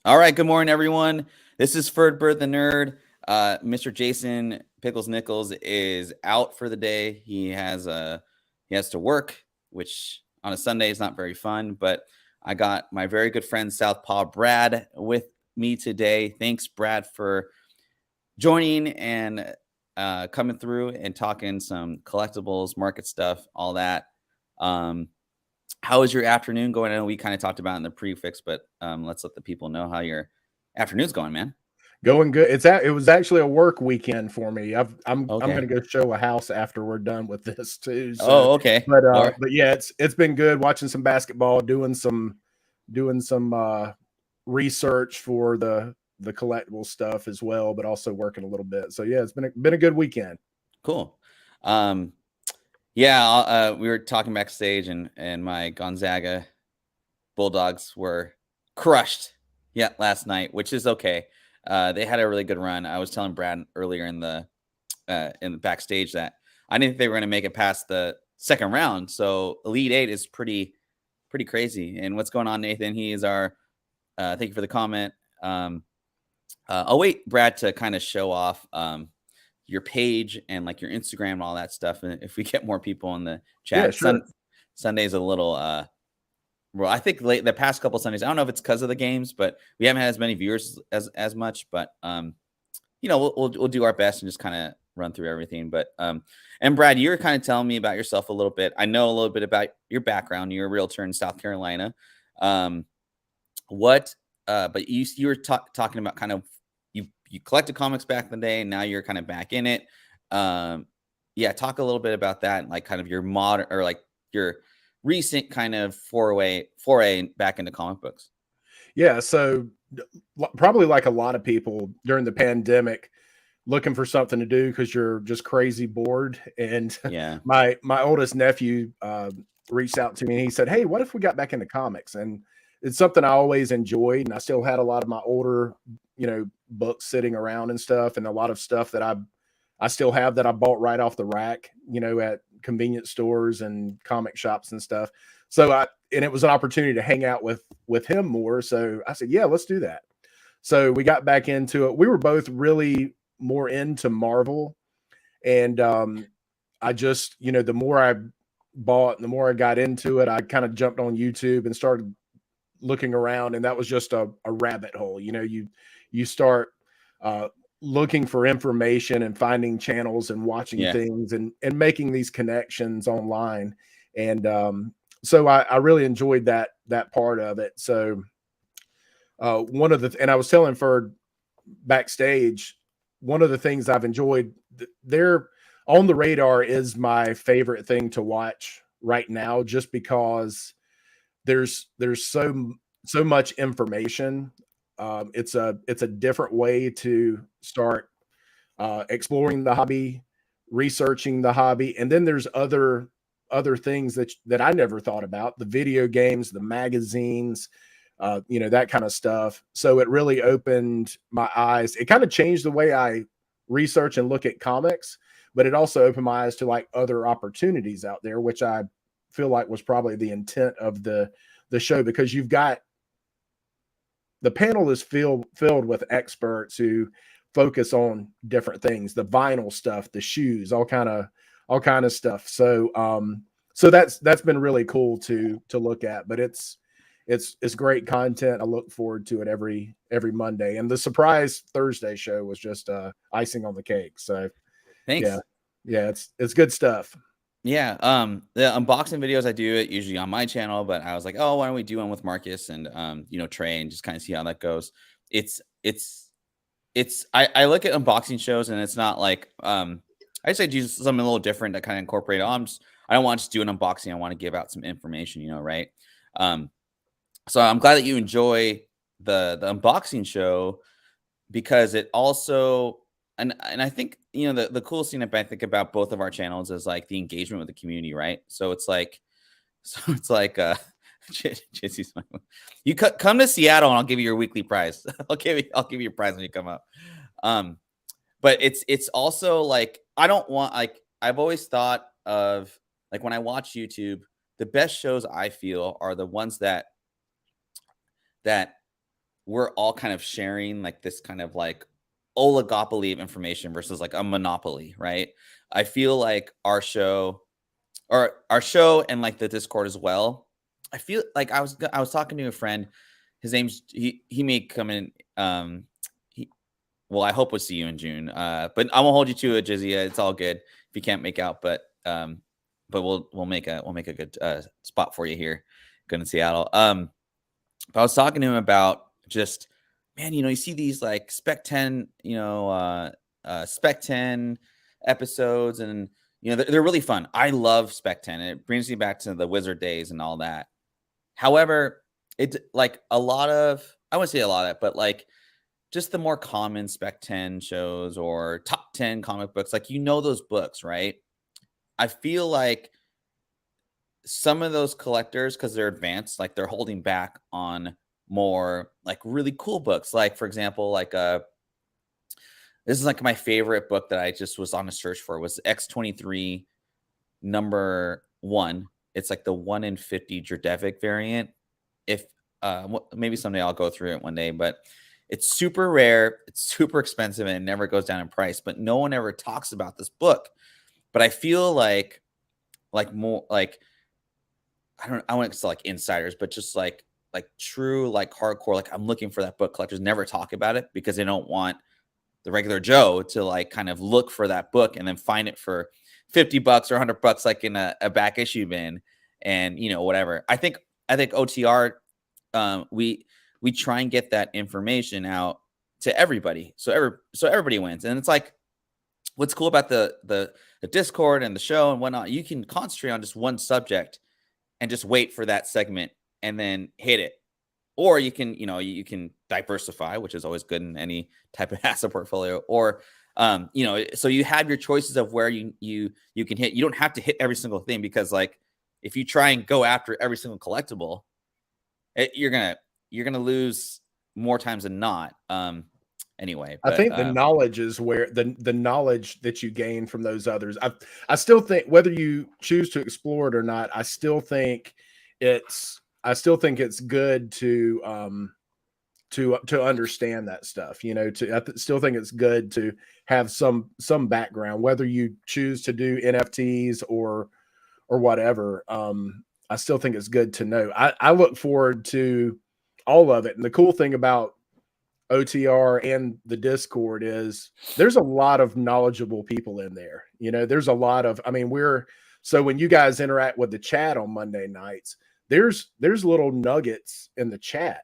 All right, good morning, everyone. This is Ferd Bird the Nerd. Mr. Jason Pickles Nichols is out for the day. He has to work, which on a Sunday is not very fun. But I got my very good friend South Paw Brad with me today. Thanks, Brad, for joining and coming through and talking some collectibles, market stuff, all that. Um, how is your afternoon going? I know we kind of talked about it in the prefix, but let's let the people know how your afternoon's going, man. Going good. It was actually a work weekend for me. I'm Okay. gonna go show a house after we're done with this too. So, Oh, okay. but All right. but yeah, it's been good watching some basketball, doing some research for the collectible stuff as well, but also working a little bit. So yeah, it's been a good weekend. Cool. Um, yeah, we were talking backstage, and my Gonzaga Bulldogs were crushed. Yeah, last night, which is okay. They had a really good run. I was telling Brad earlier in the backstage that I didn't think they were going to make it past the second round. So Elite Eight is pretty crazy. And what's going on, Nathan? He is our. Thank you for the comment. I'll wait, Brad, to kind of show off your page and like your Instagram and all that stuff. And if we get more people in the Yeah, chat, sure. Sunday's a little. Well, I think the past couple Sundays. I don't know if it's because of the games, but we haven't had as many viewers as much. But we'll do our best and just kind of run through everything. But and Brad, you were kind of telling me about yourself a little bit. I know a little bit about your background. You're a realtor in South Carolina. Um, what? But you were talking about kind of you collected comics back in the day, and now you're kind of back in it. Yeah, talk a little bit about that, and like kind of your modern or like your recent kind of foray back into comic books. Yeah, so probably like a lot of people during the pandemic, looking for something to do because you're just crazy bored. And Yeah, my oldest nephew reached out to me and he said, "Hey, what if we got back into comics?" And it's something I always enjoyed, and I still had a lot of my older, books sitting around and stuff, and a lot of stuff that I still have that I bought right off the rack, at convenience stores and comic shops and stuff. So and it was an opportunity to hang out with him more. So I said, "Yeah, let's do that." So we got back into it. We were both really more into Marvel, and I just, the more I bought and the more I got into it, I kind of jumped on YouTube and started looking around, and that was just a rabbit hole. You start uh, looking for information and finding channels and watching yeah, things and making these connections online, and so I really enjoyed that part of it. So one of the and I was telling Ferd backstage, one of the things I've enjoyed, they're on the radar is my favorite thing to watch right now, just because there's so much information. It's a different way to start exploring the hobby, researching the hobby, and then there's other things that I never thought about: the video games, the magazines, that kind of stuff. So it really opened my eyes. It kind of changed the way I research and look at comics, but it also opened my eyes to like other opportunities out there, which I feel like was probably the intent of the show, because you've got the panel is filled with experts who focus on different things, the vinyl stuff, the shoes, all kind of stuff. So that's been really cool to look at. But it's great content. I look forward to it every Monday. And the surprise Thursday show was just icing on the cake. So yeah, thanks. yeah, it's good stuff. Yeah, the unboxing videos I do it usually on my channel, but I was like, oh, why don't we do one with Marcus and Trey and just kind of see how that goes. It's it's I look at unboxing shows and it's not like I just like do something a little different to kind of incorporate. I don't want to just do an unboxing. I want to give out some information, right? Um, so I'm glad that you enjoy the unboxing show because it also and I think the coolest thing that I think about both of our channels is like the engagement with the community, right? So it's like Jitsy's you come to Seattle and I'll give you your weekly prize. I'll give you a prize when you come up. Um, but it's also like I don't want like I've always thought of like when I watch YouTube, the best shows I feel are the ones that we're all kind of sharing like this kind of like oligopoly of information versus like a monopoly, right? I feel like our show and like the Discord as well. I feel like I was talking to a friend. His name's he may come in. Well, I hope we'll see you in June. But I won't hold you to it, Jizia. It's all good if you can't make out. But we'll make a good spot for you here, good in Seattle. But I was talking to him about just, man, you see these like Spec 10, Spec 10 episodes, and they're really fun. I love Spec 10. It brings me back to the Wizard days and all that. However, it's like I wouldn't say a lot of it, but like just the more common Spec 10 shows or top 10 comic books, like those books, right? I feel like some of those collectors, because they're advanced, like they're holding back on more like really cool books. Like, for example, like this is like my favorite book that I just was on a search for was X-23 number 1. It's like the 1 in 50 Jurdevic variant. If maybe someday I'll go through it one day, but it's super rare, it's super expensive, and it never goes down in price. But no one ever talks about this book. But I feel like more like I want to say like insiders, but just like true like hardcore, like I'm looking for that book, collectors never talk about it because they don't want the regular Joe to like kind of look for that book and then find it for $50 or $100 like in a back issue bin and whatever. I think OTR we try and get that information out to everybody, so everybody wins. And it's like what's cool about the Discord and the show and whatnot, you can concentrate on just one subject and just wait for that segment and then hit it. Or you can, you can diversify, which is always good in any type of asset portfolio. Or, so you have your choices of where you can hit. You don't have to hit every single thing because, like, if you try and go after every single collectible, you're gonna lose more times than not. Anyway, I think the knowledge is where the knowledge that you gain from those others. I still think whether you choose to explore it or not, I still think it's good to understand that stuff. Still think it's good to have some background, whether you choose to do NFTs or whatever. I still think it's good to know. I look forward to all of it, and the cool thing about OTR and the Discord is there's a lot of knowledgeable people in there. There's a lot of, so when you guys interact with the chat on Monday nights, there's little nuggets in the chat,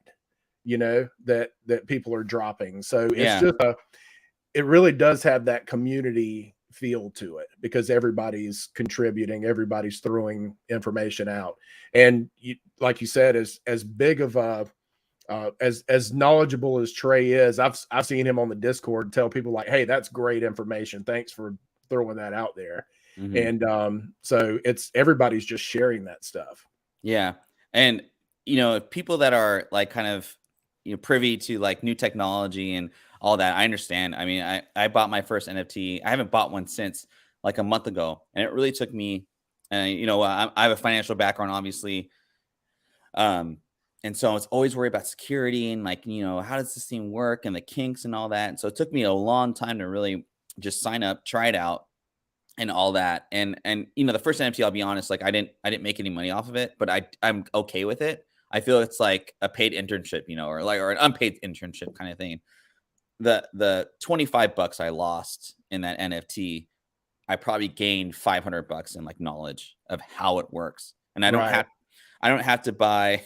that people are dropping. So it's just it really does have that community feel to it because everybody's contributing, everybody's throwing information out. And like you said, as big of a, as knowledgeable as Trey is, I've seen him on the Discord tell people like, hey, that's great information. Thanks for throwing that out there. Mm-hmm. And so it's everybody's just sharing that stuff. Yeah. And, people that are like kind of, privy to like new technology and all that, I understand. I mean, I bought my first NFT. I haven't bought one since like a month ago. And it really took me, I have a financial background, obviously. And so I was always worried about security and like, how does this thing work and the kinks and all that. And so it took me a long time to really just sign up, try it out and all that. And the first NFT, I'll be honest, like I didn't make any money off of it, but I'm okay with it. I feel it's like a paid internship, or an unpaid internship kind of thing. The $25 I lost in that NFT, I probably gained $500 in like knowledge of how it works. And I don't have to buy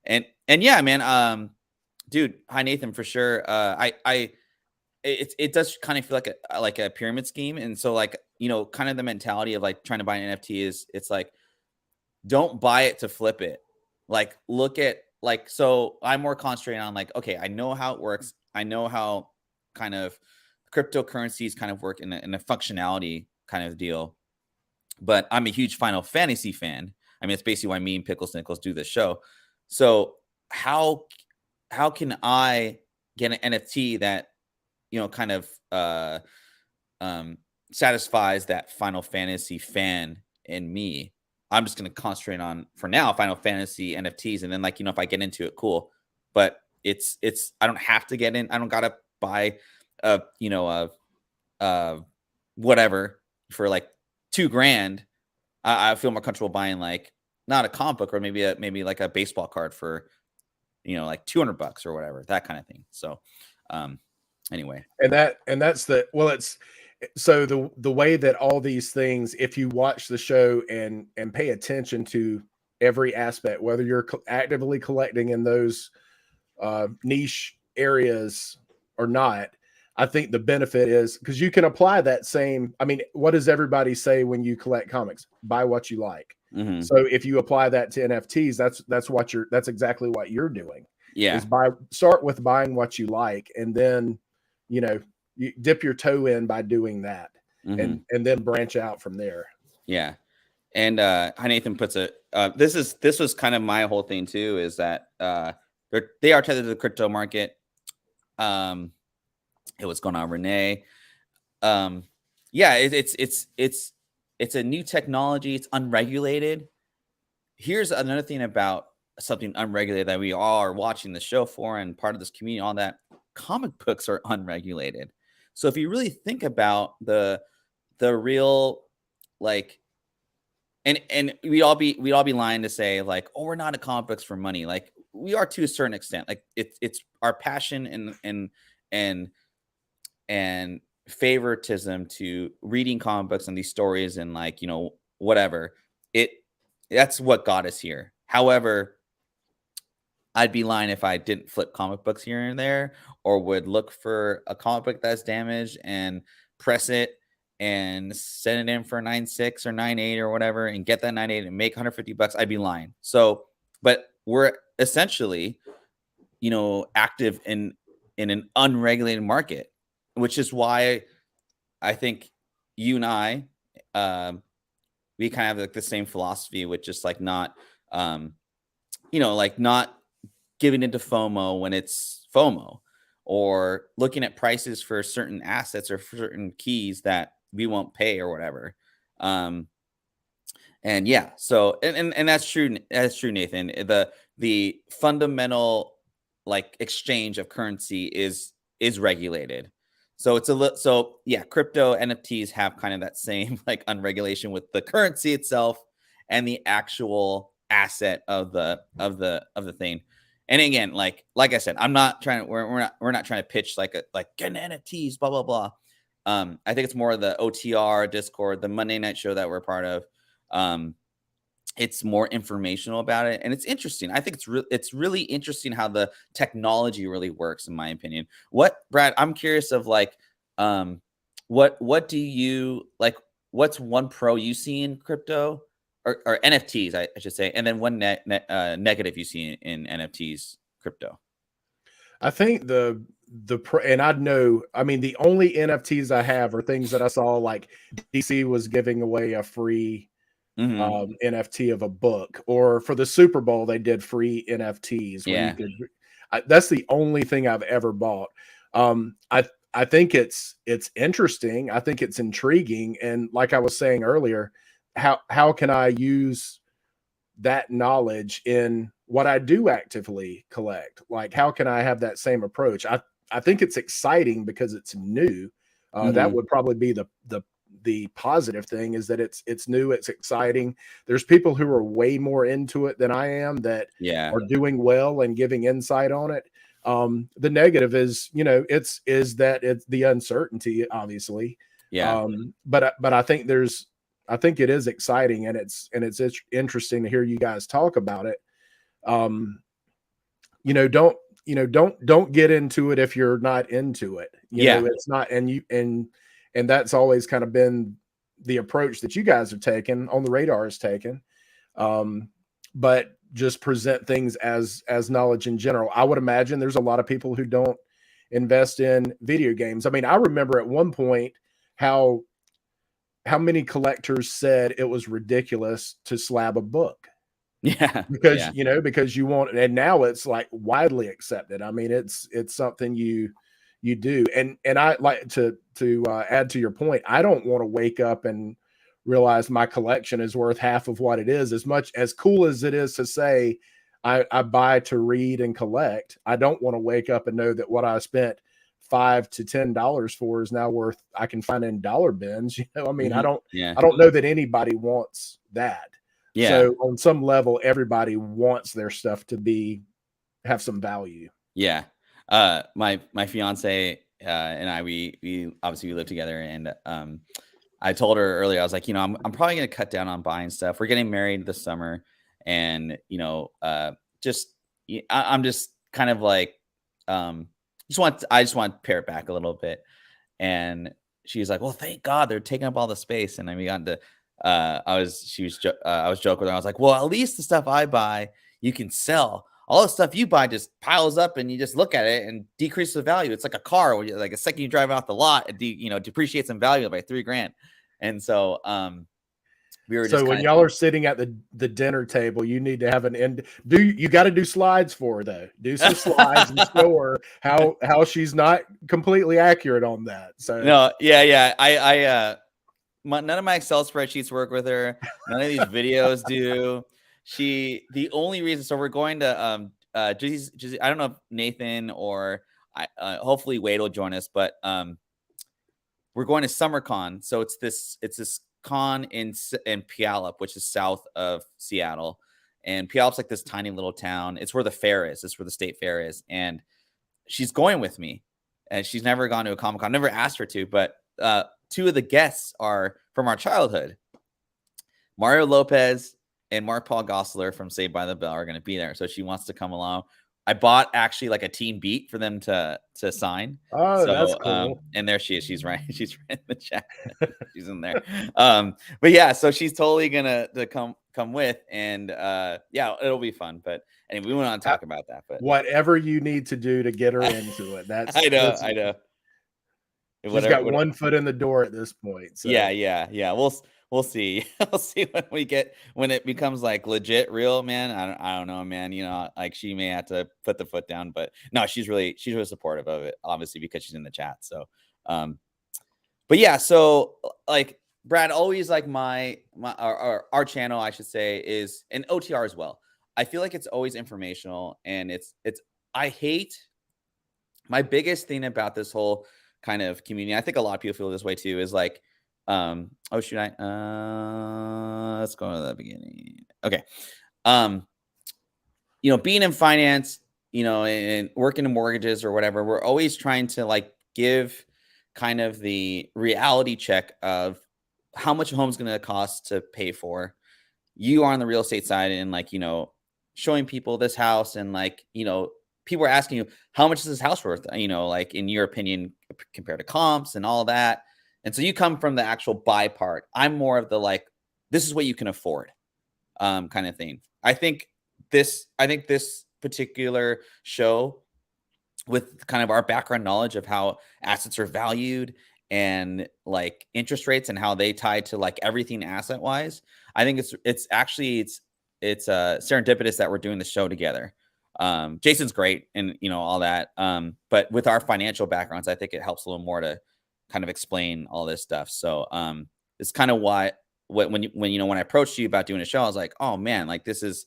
and yeah, man. Dude, hi Nathan, for sure. It does kind of feel like a pyramid scheme. And so like, kind of the mentality of like trying to buy an NFT is it's like, don't buy it to flip it. Like, look at like, so I'm more concentrating on like, okay, I know how it works. I know how kind of cryptocurrencies kind of work in a functionality kind of deal. But I'm a huge Final Fantasy fan. I mean, it's basically why me and Pickles Nichols do this show. So how can I get an NFT that, kind of satisfies that Final Fantasy fan in me? I'm just going to concentrate on, for now, Final Fantasy NFTs. And then like, if I get into it, cool. But it's I don't have to get in. I don't gotta buy whatever for like $2,000. I feel more comfortable buying like not a comic book or maybe like a baseball card for like $200 or whatever, that kind of thing. So anyway. And that's it's so the way that all these things, if you watch the show and pay attention to every aspect, whether you're actively collecting in those niche areas or not, I think the benefit is because you can apply that same. I mean, what does everybody say when you collect comics? Buy what you like. Mm-hmm. So if you apply that to NFTs, that's exactly what you're doing. Yeah. Is start with buying what you like, and then you dip your toe in by doing that, Mm-hmm. and then branch out from there. Yeah. And Nathan puts it. This was kind of my whole thing too. Is that they are tethered to the crypto market. Hey, what's going on, Renee? Yeah, it's a new technology. It's unregulated. Here's another thing about something unregulated that we all are watching the show for and part of this community. All that comic books are unregulated. So if you really think about the real like. And we'd all be lying to say like, oh, we're not at comic books for money. Like we are to a certain extent. Like it's our passion and favoritism to reading comic books and these stories and like whatever. That's what got us here. However, I'd be lying if I didn't flip comic books here and there, or would look for a comic book that's damaged and press it and send it in for 9.6 or 9.8 or whatever and get that 9.8 and make $150. I'd be lying. So, but we're essentially, active in an unregulated market, which is why I think you and I, we kind of have like the same philosophy, which is like not, like not giving into FOMO when it's FOMO, or looking at prices for certain assets or for certain keys that we won't pay or whatever. And yeah, so, and that's true. That's true, Nathan. The fundamental like exchange of currency is regulated. So so yeah, crypto NFTs have kind of that same like unregulation with the currency itself and the actual asset of the thing. And again, like I said, I'm not trying to, we're not trying to pitch like get NFTs, blah, blah, blah. I think it's more of the OTR Discord, the Monday night show that we're part of. It's more informational about it, and it's interesting. I think it's really interesting how the technology really works, in my opinion. Brad, I'm curious of like, what do you like? What's one pro you see in crypto or NFTs, I should say, and then one negative you see in NFTs crypto? I think and I mean, the only NFTs I have are things that I saw, like DC was giving away a free NFT of a book, or for the Super Bowl, they did free NFTs. Yeah. That's the only thing I've ever bought. I think it's interesting. I think it's intriguing. And like I was saying earlier, how can I use that knowledge in what I do actively collect? Like, how can I have that same approach? I think it's exciting because it's new. That would probably be the positive thing, is that it's new, it's exciting. There's people who are way more into it than I am that are doing well and giving insight on it. The negative is, it's the uncertainty, obviously. Yeah. But I think it is exciting, and it's interesting to hear you guys talk about it. Don't get into it if you're not into it. It's not, and that's always kind of been the approach that you guys have taken, on the radar is taken. But just present things as knowledge in general. I would imagine there's a lot of people who don't invest in video games. I mean, I remember at one point how many collectors said it was ridiculous to slab a book. Yeah. Because you want, and now it's like widely accepted. I mean, it's something you do. And I like to add to your point. I don't want to wake up and realize my collection is worth half of what it is. As much as cool as it is to say I buy to read and collect. I don't want to wake up and know that what I spent $5 to $10 for is now worth, I can find in dollar bins. I mean, I don't know that anybody wants that. Yeah. So on some level, everybody wants their stuff to have some value. Yeah. My fiance and I, we obviously we live together, and I told her earlier, I was like, I'm probably going to cut down on buying stuff. We're getting married this summer, and I'm just kind of like, I just want to pare it back a little bit. And she's like, well, thank God they're taking up all the space. And then we got into, I was joking with her. I was like, well, at least the stuff I buy, you can sell. All the stuff you buy just piles up, and you just look at it and decreases the value. It's like a car where like a second you drive out the lot, it depreciates in value by $3,000. And so, we were so when y'all are sitting at the dinner table, you need to have an end. You got to do slides for her, though. Do some slides and show her how she's not completely accurate on that. So no, yeah. None of my Excel spreadsheets work with her. None of these videos do. The only reason, so we're going to I don't know if Nathan or hopefully Wade will join us, but we're going to SummerCon. So it's this con in Puyallup, which is south of Seattle, and Puyallup's like this tiny little town. It's where the fair is. It's where the state fair is, and she's going with me, and she's never gone to a Comic-Con. Never asked her to, but two of the guests are from our childhood. Mario Lopez and Mark Paul Gosselaar from Saved by the Bell are going to be there, so she wants to come along. I bought actually like a team beat for them to sign. Oh, so, that's cool. And there she is. She's right. She's right in the chat. She's in there. But yeah, so she's totally gonna come with, and yeah, it'll be fun. But anyway, we went on to talk about that. But whatever you need to do to get her into it. That's I know. She's got one foot in the door at this point. So. Yeah. We'll see. We'll see when it becomes like legit real, man. I don't know, man. Like she may have to put the foot down, but no, she's really supportive of it, obviously, because she's in the chat. So, but yeah, so like Brad, always like our channel, I should say, is an OTR as well. I feel like it's always informational, and I hate my biggest thing about this whole kind of community. I think a lot of people feel this way too, is like, let's go to the beginning. Okay. Being in finance, and working in mortgages or whatever, we're always trying to like give kind of the reality check of how much a home's going to cost to pay for. You are on the real estate side, and like, showing people this house, and like, people are asking you, how much is this house worth? Like in your opinion, compared to comps and all that. And so you come from the actual buy part. I'm more of the like, this is what you can afford, kind of thing. I think this particular show, with kind of our background knowledge of how assets are valued and like interest rates and how they tie to like everything asset wise, I think it's serendipitous that we're doing the show together. Jason's great and all that. But with our financial backgrounds, I think it helps a little more to kind of explain all this stuff. So it's kind of why when I approached you about doing a show, I was like, oh man, like this is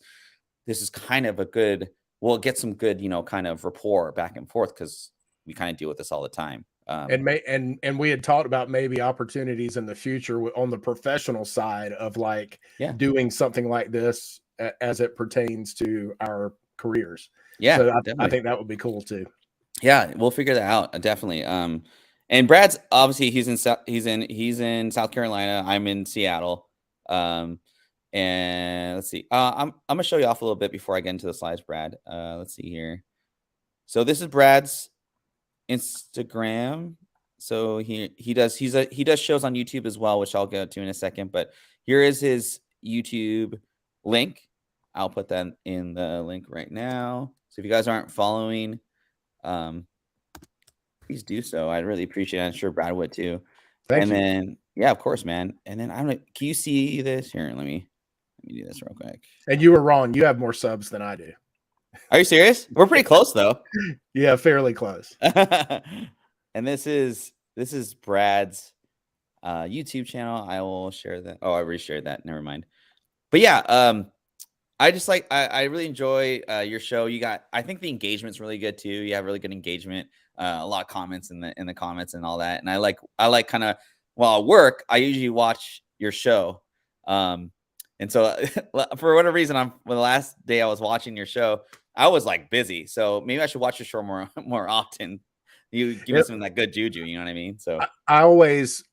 kind of a good, we'll get some good, kind of rapport back and forth, because we kind of deal with this all the time. And we had talked about maybe opportunities in the future on the professional side of like doing something like this as it pertains to our careers. Yeah, so I think that would be cool too. Yeah, we'll figure that out, definitely. And Brad's obviously he's in South Carolina. I'm in Seattle. And let's see. I'm gonna show you off a little bit before I get into the slides, Brad. Let's see here. So this is Brad's Instagram. So he does shows on YouTube as well, which I'll go to in a second. But here is his YouTube link. I'll put that in the link right now. So if you guys aren't following, please do so. I'd really appreciate it. I'm sure Brad would too. Thank you. Then, yeah, of course, man. And then can you see this here? Let me do this real quick. And you were wrong. You have more subs than I do. Are you serious? We're pretty close though. Yeah, fairly close. And this is Brad's YouTube channel. I will share that. Oh, I already shared that. Never mind. But yeah, I just like I really enjoy your show. I think the engagement's really good too. You have really good engagement, a lot of comments in the comments and all that. And I like kind of while I work, I usually watch your show. And so for whatever reason, the last day I was watching your show, I was like busy. So maybe I should watch your show more often. You give me some of that good juju, you know what I mean? So I always,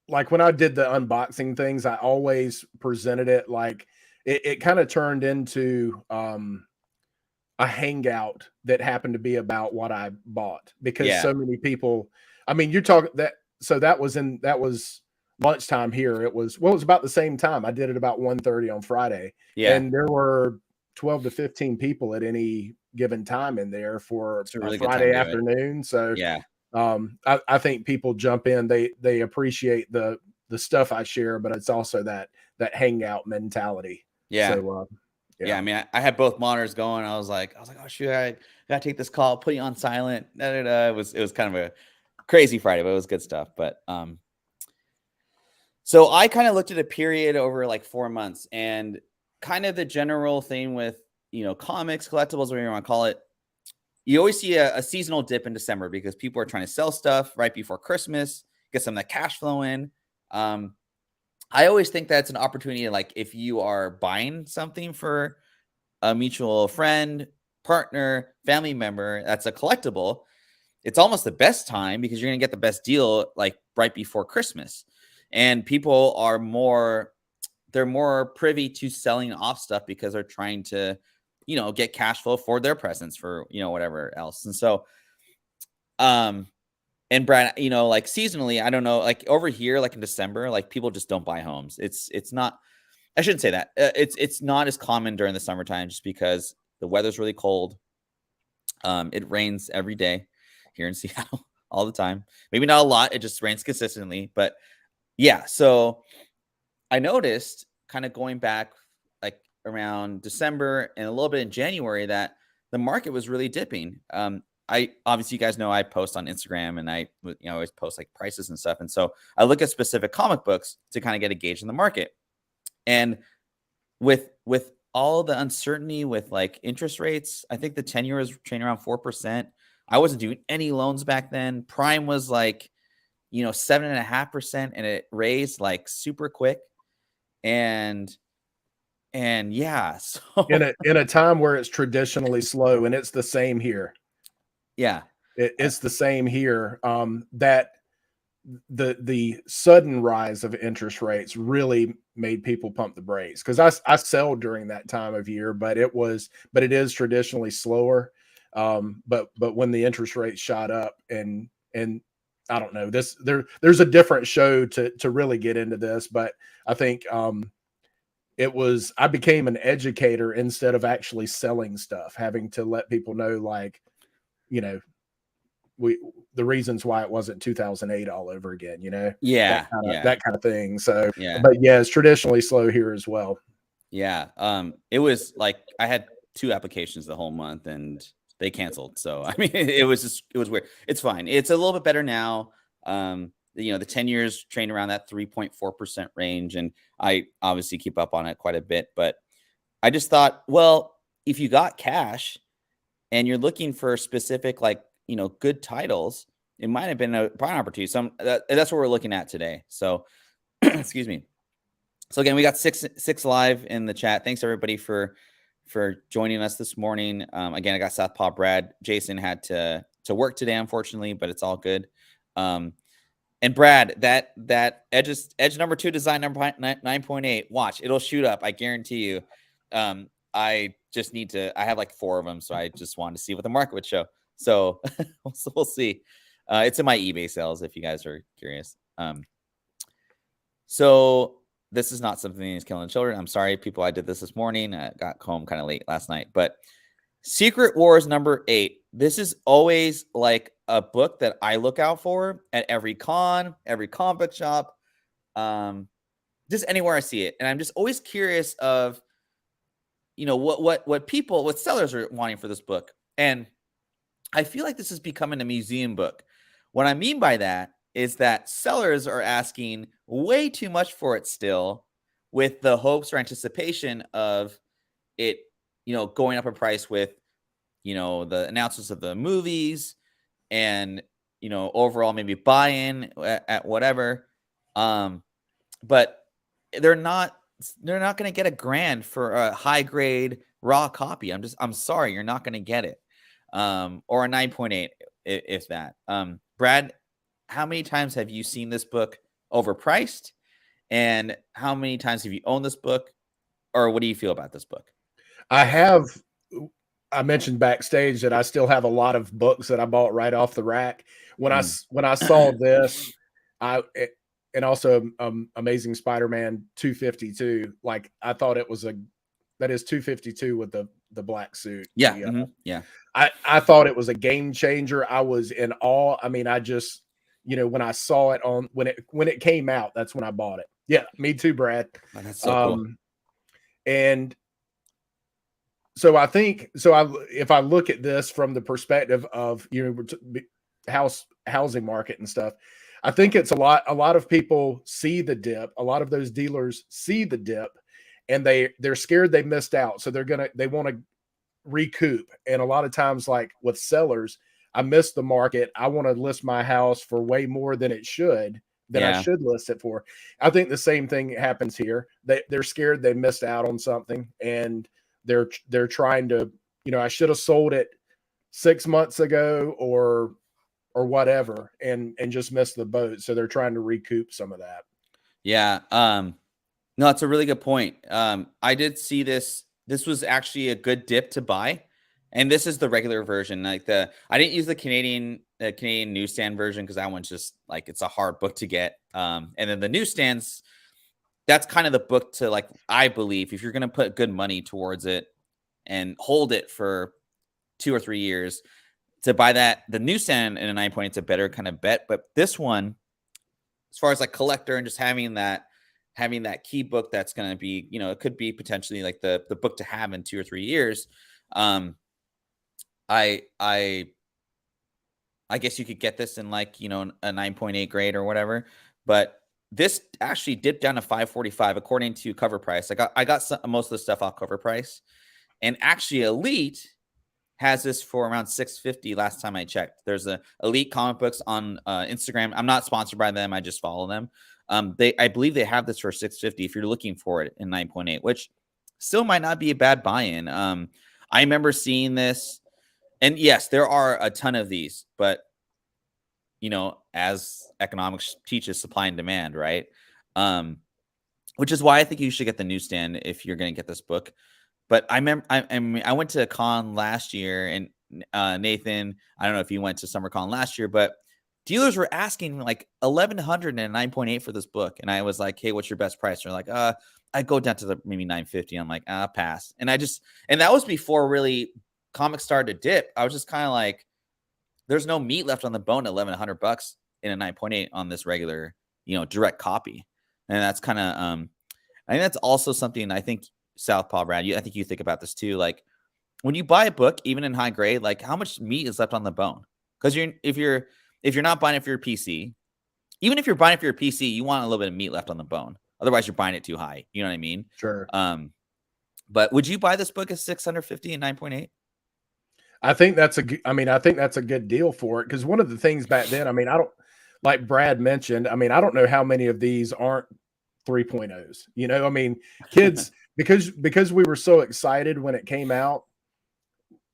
like when I did the unboxing things, I always presented it like it kind of turned into a hangout that happened to be about what I bought, because yeah, so many people, I mean, you're talking that, so that was lunchtime here. It was, well, it was about the same time. I did it about 1:30 on Friday, yeah, and there were 12 to 15 people at any given time in there for it's a a really good time Friday to do it. afternoon. So Yeah, I think people jump in. They appreciate the stuff I share, but it's also that hangout mentality. yeah. So Yeah, yeah. I mean, I had both monitors going. I was like, oh shoot, I gotta take this call, put you on silent. Da, da, da. It was kind of a crazy Friday, but it was good stuff. But so I kind of looked at a period over like 4 months, and kind of the general thing with comics, collectibles, whatever you want to call it. You always see a seasonal dip in December because people are trying to sell stuff right before Christmas, get some of that cash flow in. Um, I always think that's an opportunity. Like if you are buying something for a mutual friend, partner, family member that's a collectible, it's almost the best time because you're going to get the best deal like right before Christmas. And people are they're more privy to selling off stuff because they're trying to, get cash flow for their presents for, whatever else. And so, and Brad, like seasonally, I don't know, like over here, like in December, like people just don't buy homes. It's not, I shouldn't say that. It's not as common during the summertime just because the weather's really cold. It rains every day here in Seattle all the time. Maybe not a lot. It just rains consistently. But yeah, so I noticed kind of going back like around December and a little bit in January that the market was really dipping. I obviously, you guys know I post on Instagram and I always post like prices and stuff. And so I look at specific comic books to kind of get a gauge in the market. And with all the uncertainty with like interest rates, I think the 10-year was trading around 4%. I wasn't doing any loans back then. Prime was like, 7.5%, and it raised like super quick. And yeah, so In a time where it's traditionally slow, and it's the same here. yeah. It's the same here. That the sudden rise of interest rates really made people pump the brakes, because I sell during that time of year, but it is traditionally slower. But when the interest rates shot up, and I don't know, there's a different show to really get into this, but I think I became an educator instead of actually selling stuff, having to let people know, like, you know, the reasons why it wasn't 2008 all over again, Yeah, yeah, that kind of thing. So, yeah, but yeah, it's traditionally slow here as well. yeah. It was like I had 2 applications the whole month and they canceled. So I mean, it was weird. It's fine. It's a little bit better now. The 10 years train around that 3.4% range, and I obviously keep up on it quite a bit. But I just thought, well, if you got cash and you're looking for specific, like, good titles, it might have been a prime opportunity. That's what we're looking at today. So, excuse me. So again, we got six live in the chat. Thanks everybody for joining us this morning. Again, I got South Paw Brad. Jasson had to work today, unfortunately, but it's all good. And Brad, that edge number 2 design number 9.8. Watch, it'll shoot up. I guarantee you. I just need to. I have like 4 of them, so I just wanted to see what the market would show. So we'll see. It's in my eBay sales if you guys are curious. So this is not something that's killing children. I'm sorry, people. I did this morning. I got home kind of late last night. But Secret Wars number 8. This is always like a book that I look out for at every con, every comic book shop, just anywhere I see it. And I'm just always curious of, what sellers are wanting for this book. And I feel like this is becoming a museum book. What I mean by that is that sellers are asking way too much for it still, with the hopes or anticipation of, it, going up in price with, the announcements of the movies and, overall maybe buy-in at whatever. But they're not going to get $1,000 for a high grade raw copy. I'm sorry, you're not going to get it. Or a 9.8 if that. Brad, how many times have you seen this book overpriced? And how many times have you owned this book? Or what do you feel about this book? I mentioned backstage that I still have a lot of books that I bought right off the rack. When I saw this, and also Amazing Spider-Man 252, like I thought it was that is 252 with the black suit. Yeah. Yeah. I thought it was a game changer. I was in awe. I mean, I just, when I saw it when it came out, that's when I bought it. Yeah, me too, Brad. Oh, that's so cool. And so I think, if I look at this from the perspective of, housing market and stuff, I think it's a lot of people see the dip. A lot of those dealers see the dip and they're scared they missed out. So they want to recoup. And a lot of times, like with sellers, I missed the market. I want to list my house for way more than it should, I should list it for. I think the same thing happens here. They're scared they missed out on something, and they're trying to, I should have sold it 6 months ago or whatever, and just missed the boat. So they're trying to recoup some of that. Yeah. No, it's a really good point. I did see this. This was actually a good dip to buy. And this is the regular version. I didn't use the Canadian newsstand version because that one's just like, it's a hard book to get. And then the newsstands, that's kind of the book to, I believe, if you're going to put good money towards it and hold it for 2 or 3 years, to buy the newsstand in a 9.8, it's a better kind of bet. But this one, as far as collector and just having that key book, that's going to be, it could be potentially the book to have in 2 or 3 years. I guess you could get this in a 9.8 grade or whatever, but this actually dipped down to 545 according to Cover Price. I got most of the stuff off Cover Price, and actually Elite has this for around 650 last time I checked. There's a Elite Comic Books on Instagram. I'm not sponsored by them. I just follow them. I believe they have this for 650 if you're looking for it in 9.8, which still might not be a bad buy-in. I remember seeing this, and yes, there are a ton of these, but as economics teaches, supply and demand, right? Which is why I think you should get the newsstand if you're going to get this book. But I remember, I went to a con last year, and Nathan, I don't know if you went to SummerCon last year, but dealers were asking $1,100 and a 9.8 for this book. And I was like, hey, what's your best price? They're like, I go down to maybe 950. I'm like, pass. And that was before really comics started to dip. I was just kind of like, there's no meat left on the bone at $1,100 in a 9.8 on this regular, direct copy. And that's kind of, I think that's also something I think South Paw Brad, I think you think about this too. When you buy a book, even in high grade, how much meat is left on the bone? Because if you're not buying it for your PC, even if you're buying it for your PC, you want a little bit of meat left on the bone. Otherwise, you're buying it too high. You know what I mean? Sure. But would you buy this book at 650 and 9.8? I think that's a good deal for it, because one of the things back then, I don't, like Brad mentioned, I don't know how many of these aren't 3.0s. Kids, because we were so excited when it came out,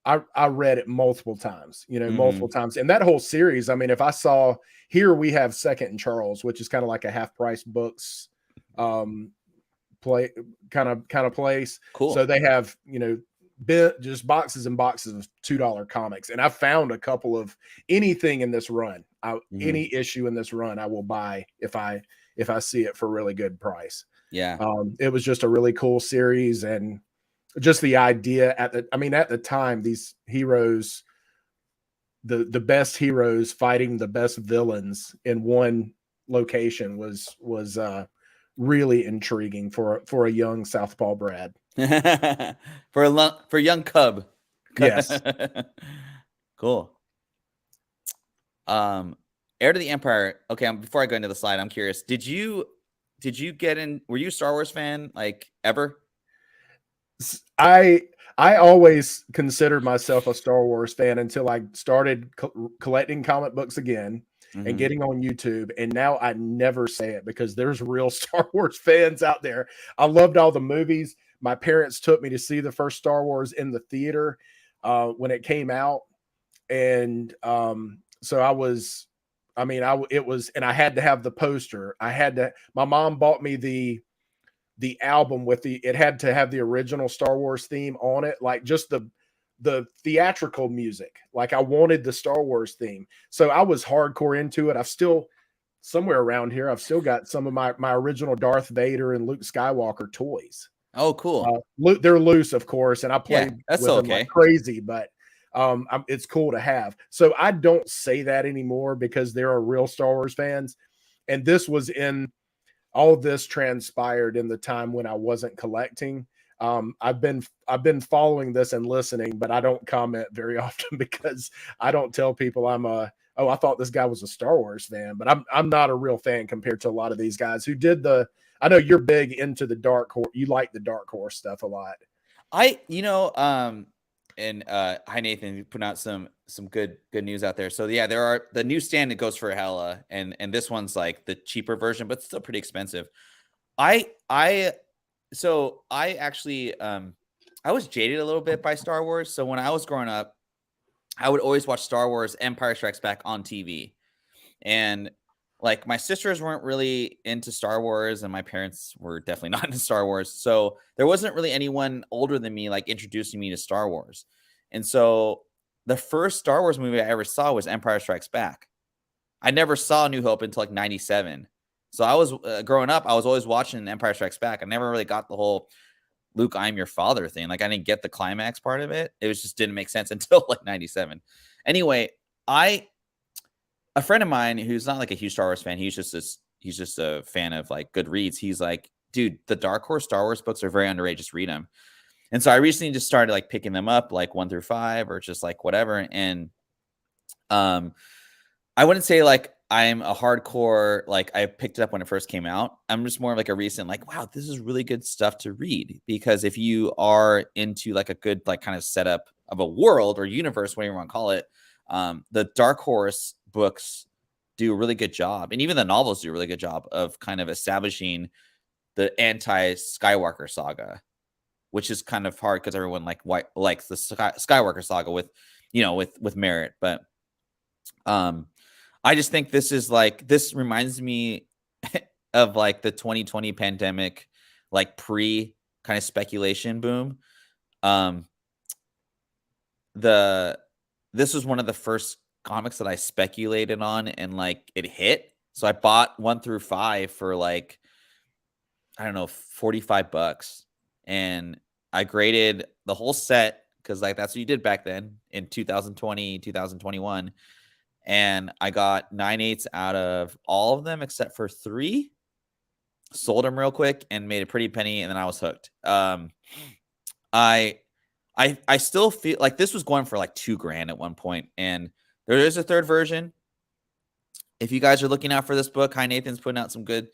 I read it multiple times, multiple times. And that whole series, if I saw here, we have Second and Charles, which is kind of like a half price books play kind of place. Cool. So they have, just boxes and boxes of $2 comics. And I found a couple of anything in this run, any issue in this run, I will buy if I see it for a really good price. Yeah. It was just a really cool series, and just the idea at the time, these heroes, the best heroes fighting the best villains in one location was really intriguing for a young South Paw Brad. for young cub. Yes. Cool. Heir to the Empire. Okay, before I go into the slide, I'm curious. Did you get in? Were you a Star Wars fan ever? I always considered myself a Star Wars fan until I started collecting comic books again and Mhm. getting on YouTube. And now I never say it because there's real Star Wars fans out there. I loved all the movies. My parents took me to see the first Star Wars in the theater when it came out, and so I was. I mean, it was, and I had to have the poster. I had to. My mom bought me the album with it had to have the original Star Wars theme on it, like just the theatrical music. Like I wanted the Star Wars theme. So I was hardcore into it. I've still somewhere around here, I've still got some of my original Darth Vader and Luke Skywalker toys. Oh, cool. They're loose, of course, and I Yeah, played that's with them like okay. crazy, but it's cool to have. So I don't say that anymore because there are real Star Wars fans. And this was in all of this transpired in the time when I wasn't collecting. I've been following this and listening, but I don't comment very often because I don't tell people I thought this guy was a Star Wars fan, but I'm not a real fan compared to a lot of these guys who did the. I know you're big into the Dark Horse. You like the Dark Horse stuff a lot. And hi Nathan, you put out some good news out there. So yeah, there are the newsstand that goes for hella, and this one's like the cheaper version, but still pretty expensive. I actually I was jaded a little bit by Star Wars. So when I was growing up, I would always watch Star Wars Empire Strikes Back on TV. And like my sisters weren't really into Star Wars, and my parents were definitely not into Star Wars. So there wasn't really anyone older than me like introducing me to Star Wars. And so the first Star Wars movie I ever saw was Empire Strikes Back. I never saw New Hope until like 97. So I was growing up, I was always watching Empire Strikes Back. I never really got the whole Luke, I'm your father thing. Like I didn't get the climax part of it. It was just didn't make sense until like 97. Anyway, a friend of mine who's not like a huge Star Wars fan, he's just a fan of like good reads. He's like, dude, the Dark Horse Star Wars books are very underrated. Just read them. And so I recently just started like picking them up, like 1 through 5, or just like whatever. And I wouldn't say like I'm a hardcore, like I picked it up when it first came out. I'm just more of like a recent, like, wow, this is really good stuff to read. Because if you are into like a good, like kind of setup of a world or universe, whatever you want to call it, the Dark Horse books do a really good job. And even the novels do a really good job of kind of establishing the anti-Skywalker saga, which is kind of hard because everyone likes the Skywalker saga with, with merit. But I just think this reminds me of like the 2020 pandemic, like pre kind of speculation boom. This was one of the first comics that I speculated on, and like it hit. So I bought 1 through 5 for like, I don't know, $45. And I graded the whole set because like that's what you did back then in 2020, 2021. And I got 9/8 out of all of them except for 3. Sold them real quick and made a pretty penny, and then I was hooked. I still feel like this was going for like $2,000 at one point, and there is a third version. If you guys are looking out for this book, hi Nathan's putting out some good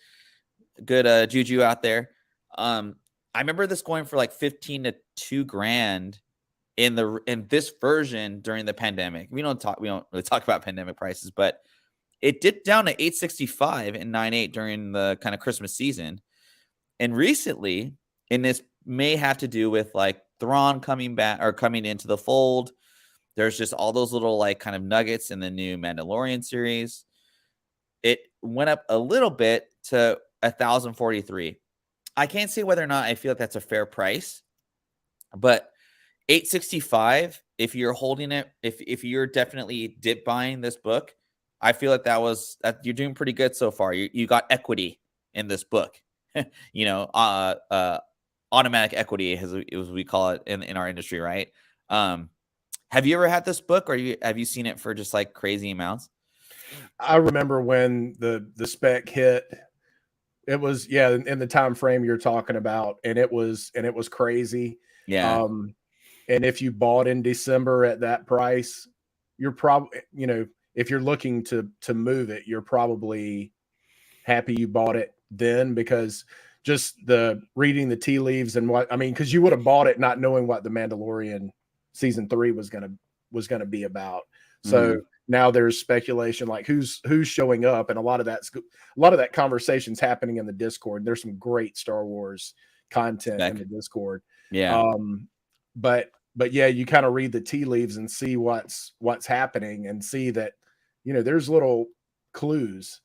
juju out there. I remember this going for like 15 to $2,000 in this version during the pandemic. We don't really talk about pandemic prices, but it dipped down to $865 and 9/8 during the kind of Christmas season. And recently, and this may have to do with like Thrawn coming back or coming into the fold. There's just all those little like kind of nuggets in the new Mandalorian series. It went up a little bit to 1,043. I can't say whether or not I feel like that's a fair price, but 865, if you're holding it, if you're definitely dip buying this book, I feel like that you're doing pretty good so far. You got equity in this book. Automatic equity as we call it in our industry, right? Have you ever had this book, or have you seen it for just like crazy amounts? I remember when the spec hit. It was, yeah, in the time frame you're talking about, and it was crazy. Yeah. And if you bought in December at that price, you're probably, if you're looking to move it, you're probably happy you bought it then, because just the reading the tea leaves and what I mean, because you would have bought it not knowing what the Mandalorian season 3 was gonna be about. So now there's speculation like who's showing up, and a lot of that conversation's happening in the Discord. There's some great Star Wars content in the Discord. Yeah. But yeah, you kind of read the tea leaves and see what's happening, and see that, you know, there's little clues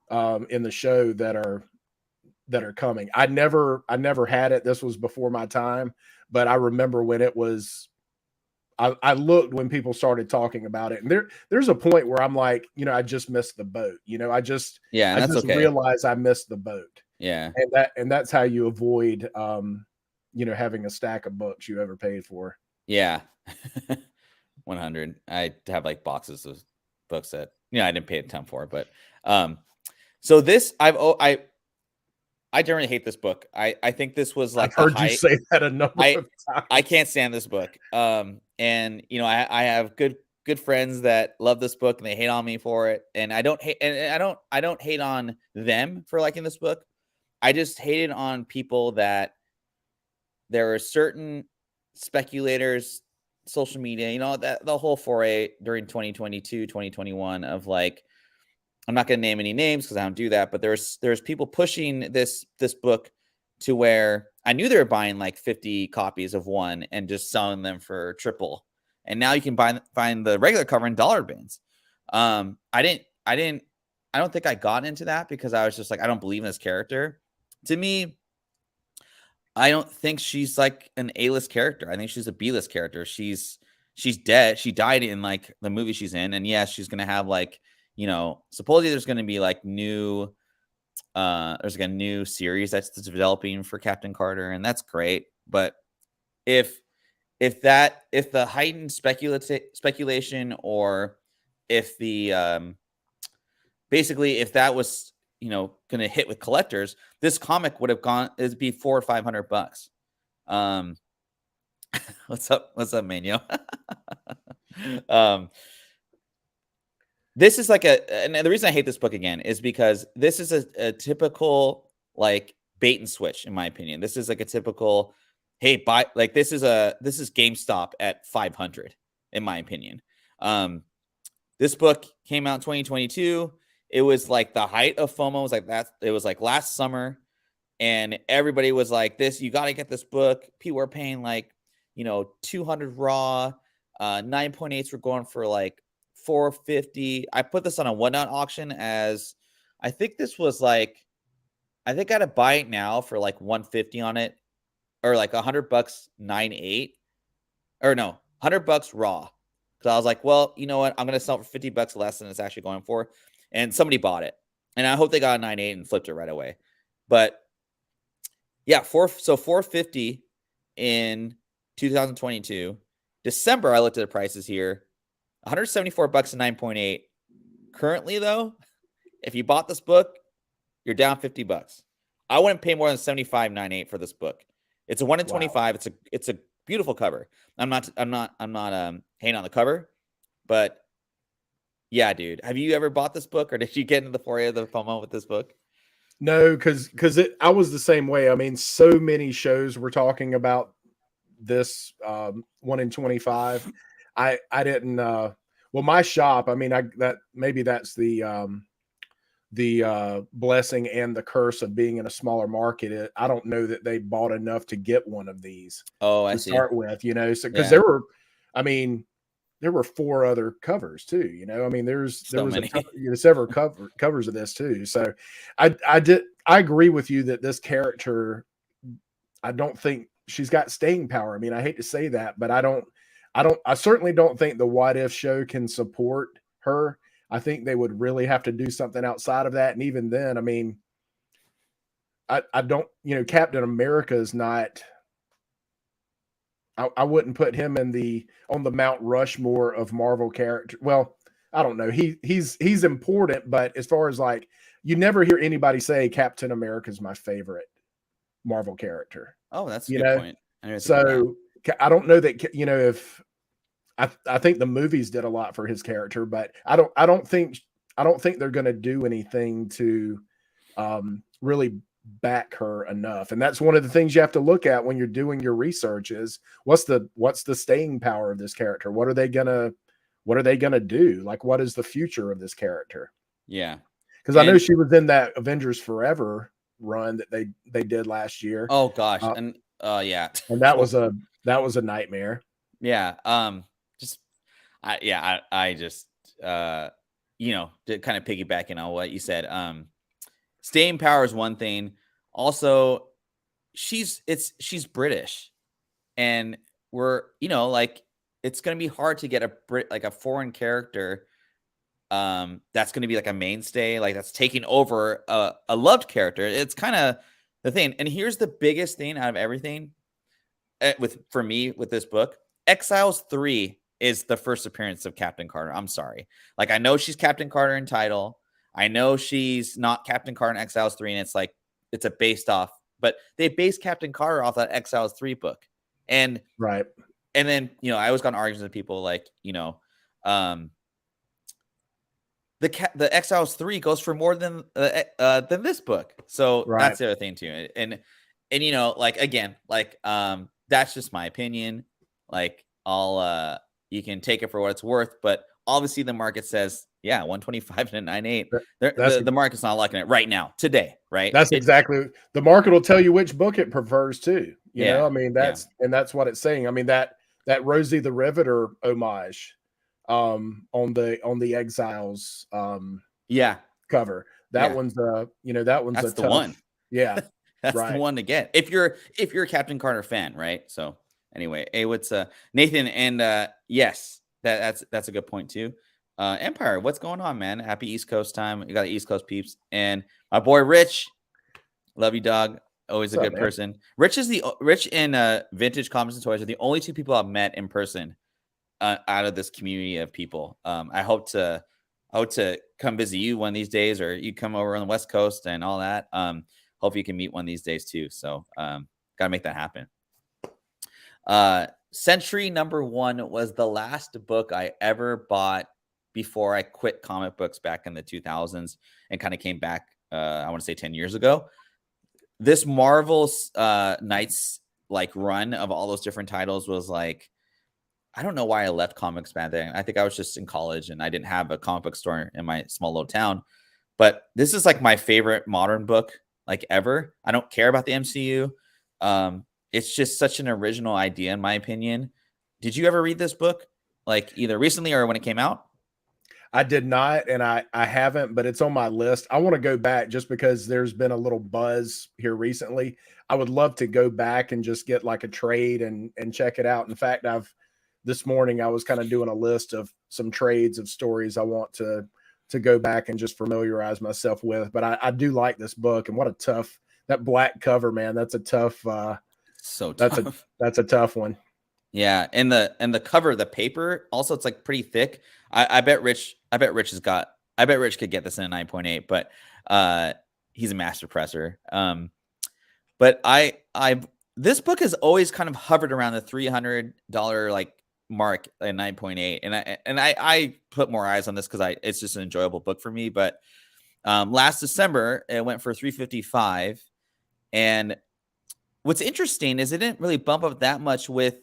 in the show that are coming. I never had it. This was before my time, but I remember when it was. I looked when people started talking about it, and there's a point where I'm like, you know, I just missed the boat. You know, I just realized I missed the boat. Yeah, and that's how you avoid, you know, having a stack of books you ever paid for. Yeah, 100. I have like boxes of books that, you know, I didn't pay a ton for, but so this I generally hate this book. I think this was like I've heard you say that a number of times. I can't stand this book. And you know, I have good friends that love this book and they hate on me for it. And I don't hate on them for liking this book. I just hated on people that there are certain speculators, social media, you know, that the whole foray during 2022, 2021 of like, I'm not going to name any names because I don't do that, but there's people pushing this book to where I knew they were buying like 50 copies of one and just selling them for triple. And now you can find the regular cover in dollar bins. I don't think I got into that because I was just like, I don't believe in this character. To me, I don't think she's like an A-list character. I think she's a B-list character. She's dead. She died in like the movie she's in. And yeah, she's going to have like, you know, supposedly there's going to be like there's like a new series that's developing for Captain Carter, and that's great. But if the heightened speculation, or if the basically if that was, you know, going to hit with collectors, this comic would have gone, it'd be $400 or $500. What's up, Manio? This is like and the reason I hate this book again is because this is a typical like bait and switch, in my opinion. This is like a typical, hey, buy, like this is GameStop at 500, in my opinion. This book came out in 2022. It was like the height of FOMO was like that. It was like last summer, and everybody was like, "This, you got to get this book." People were paying like, you know, 200 raw. 9.8s were going for like $450. I put this on a Whatnot auction as, I think this was like, I think I had to buy it now for like 150 on it, or like $100 9.8, or no, $100 raw. Because I was like, well, you know what? I'm gonna sell it for $50 less than it's actually going for, and somebody bought it, and I hope they got a 9.8 and flipped it right away. But yeah, $450 in 2022. December, I looked at the prices here. $174 and 9.8. Currently, though, if you bought this book, you're down $50. I wouldn't pay more than $75.98 for this book. It's a 1 in 25. It's a beautiful cover. I'm not hating on the cover, but yeah, dude. Have you ever bought this book, or did you get into the foray of the FOMO with this book? No, because I was the same way. I mean, so many shows were talking about this 1 in 25. I didn't well, my shop, I mean, maybe that's the blessing and the curse of being in a smaller market. I don't know that they bought enough to get one of these to start with, you know. So because there were 4 other covers too, you know. I mean, there was several covers of this too. So I agree with you that this character, I don't think she's got staying power. I mean, I hate to say that, but I certainly don't think the What If show can support her. I think they would really have to do something outside of that. And even then, I mean, I don't, you know, Captain America is not, I wouldn't put him on the Mount Rushmore of Marvel characters. Well, I don't know. He's important, but as far as like, you never hear anybody say Captain America is my favorite Marvel character. Oh, that's a good point. So I don't know that, you know, if I think the movies did a lot for his character, but I don't think they're going to do anything to really back her enough. And that's one of the things you have to look at when you're doing your research is what's the staying power of this character? What are they gonna do? Like, what is the future of this character? Yeah. Because I know she was in that Avengers Forever run that they did last year. Oh gosh. And yeah. And that was a nightmare. Yeah. I just to kind of piggybacking on what you said. Staying power is one thing. Also, she's British, and we're like it's gonna be hard to get a foreign character that's gonna be like a mainstay, like that's taking over a loved character. It's kind of the thing. And here's the biggest thing out of everything for me with this book. Exiles 3 is the first appearance of Captain Carter. I'm sorry. Like, I know she's Captain Carter in title. I know she's not Captain Carter in Exiles 3, and it's a based off, but they based Captain Carter off that Exiles 3 book. And right. And then, I always got in arguments with people like, the Exiles 3 goes for more than this book. So that's the other thing too. And like, again, like, that's just my opinion. Like, you can take it for what it's worth, but obviously the market says, 125 and a 9.8. The market's not liking it right now, today, right? That's exactly, the market will tell you which book it prefers too. You know, I mean, that's what it's saying. I mean, that Rosie the Riveter homage on the Exiles cover. That one's that's the one. Yeah. That's the one to get if you're a Captain Carter fan, right? So anyway, what's Nathan? And yes, that's a good point too. Empire, what's going on, man? Happy East Coast time. You got the East Coast peeps, and my boy Rich, love you, dog. Always a good person. Rich and Vintage Comics and Toys are the only two people I've met in person out of this community of people. I hope to come visit you one of these days, or you come over on the West Coast and all that. Hope you can meet one of these days too. So gotta make that happen. Sentry #1 was the last book I ever bought before I quit comic books back in the 2000s and kind of came back, I want to say 10 years ago. This Marvel Knights like run of all those different titles was like, I don't know why I left comics back then. I think I was just in college and I didn't have a comic book store in my small little town. But this is like my favorite modern book like ever. I don't care about the MCU. It's just such an original idea, in my opinion. Did you ever read this book, like either recently or when it came out? I did not, and I haven't, but it's on my list. I want to go back just because there's been a little buzz here recently. I would love to go back and just get like a trade and check it out. In fact, this morning I was kind of doing a list of some trades of stories I want to go back and just familiarize myself with. But I do like this book, and what a tough, that black cover, man. That's a tough. So tough. That's a tough one. Yeah, and the cover of the paper also, it's like pretty thick. I bet Rich could get this in a 9.8, but he's a master presser. But this book has always kind of hovered around the $300 like mark at 9.8, and I put more eyes on this because it's just an enjoyable book for me. But last December it went for $355, and what's interesting is it didn't really bump up that much with.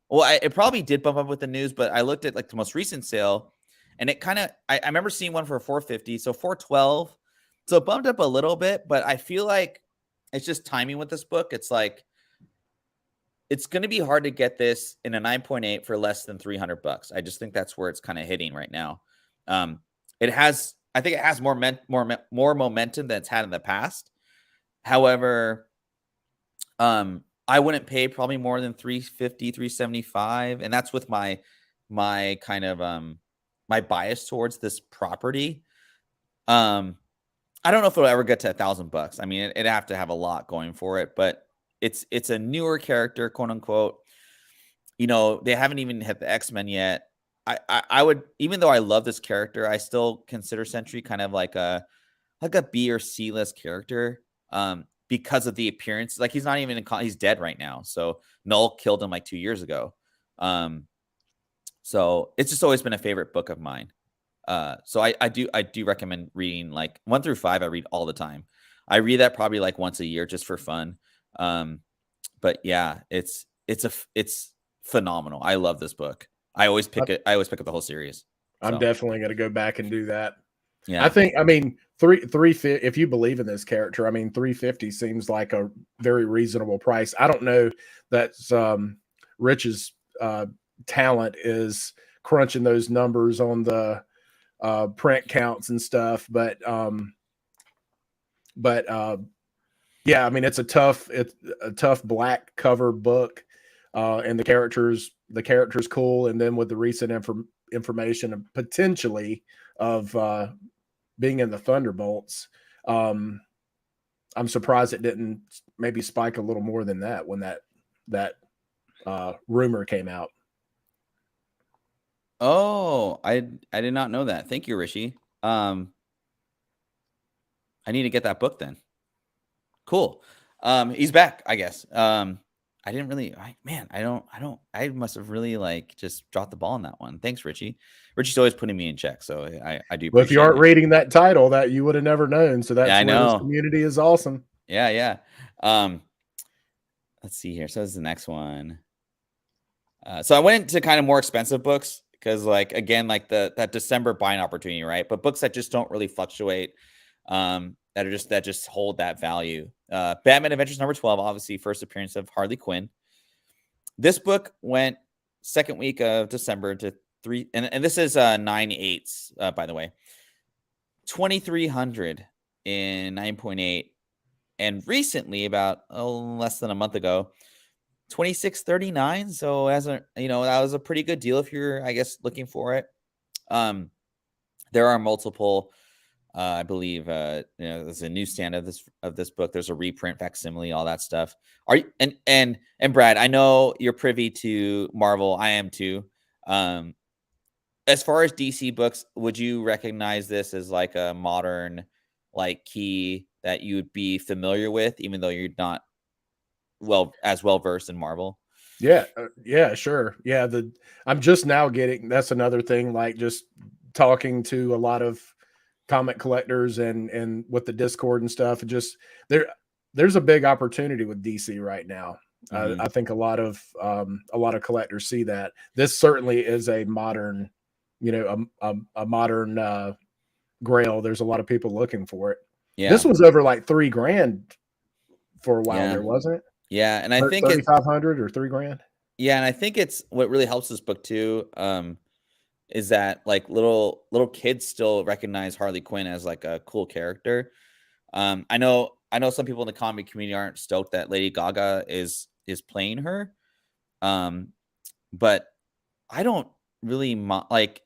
Well, it probably did bump up with the news, but I looked at like the most recent sale, and it kind of, I remember seeing one for $450, so $412. So it bumped up a little bit, but I feel like it's just timing with this book. It's like, it's going to be hard to get this in a 9.8 for less than $300. I just think that's where it's kind of hitting right now. I think it has more momentum than it's had in the past. However, I wouldn't pay probably more than $350, $375, and that's with my kind of my bias towards this property. I don't know if it'll ever get to $1,000. I mean, it'd have to have a lot going for it, but it's a newer character, quote unquote. They haven't even hit the X-Men yet. I would, even though I love this character, I still consider Sentry kind of like a B or C list character. Because of the appearance, like he's not even he's dead right now. So Null killed him like 2 years ago. So it's just always been a favorite book of mine. So I do recommend reading like 1 through 5. I read all the time. I read that probably like once a year just for fun. But yeah, it's phenomenal. I love this book. I always pick it. I always pick up the whole series. I'm So, definitely going to go back and do that. yeah. I think, I mean, 350, if you believe in this character, I mean, 350 seems like a very reasonable price. I don't know that's Rich's talent is crunching those numbers on the print counts and stuff, but yeah, I mean, it's a tough black cover book, and the characters cool, and then with the recent information of potentially of being in the Thunderbolts, I'm surprised it didn't maybe spike a little more than that when that rumor came out. Oh, I did not know that. Thank you, Rishi. I need to get that book then. Cool. He's back, I guess. I didn't really, I must have really like just dropped the ball on that one. Thanks, Richie. Richie's always putting me in check. So I do. Well, if you aren't it. reading that title, that you would have never known. So that's I where know. this community is awesome. Yeah. Yeah. Let's see here. So this is the next one. So I went into kind of more expensive books because like, again, like that December buying opportunity, right? But books that just don't really fluctuate, that just hold that value. Batman Adventures number 12, obviously first appearance of Harley Quinn. This book went second week of December to 3, and this is 9/8, by the way, 2,300 in 9.8, and recently about less than a month ago, 26.39. So as a that was a pretty good deal if you're, I guess, looking for it. There are multiple. I believe there's a newsstand of this book. There's a reprint, facsimile, all that stuff. Are you and Brad? I know you're privy to Marvel. I am too. As far as DC books, would you recognize this as like a modern like key that you would be familiar with, even though you're not well versed in Marvel? Yeah, sure. Yeah, I'm just now getting. That's another thing. Like just talking to a lot of comic collectors and with the Discord and stuff. Just there's a big opportunity with DC right now. Mm-hmm. I think a lot of collectors see that. This certainly is a modern, a modern grail. There's a lot of people looking for it. Yeah, this was over like $3,000 for a while. Yeah. There wasn't it? Yeah, and I think 3,500 or $3,000. Yeah, and I think it's what really helps this book too. Is that like little kids still recognize Harley Quinn as like a cool character. I know some people in the comic community aren't stoked that Lady Gaga is playing her. But I don't really like,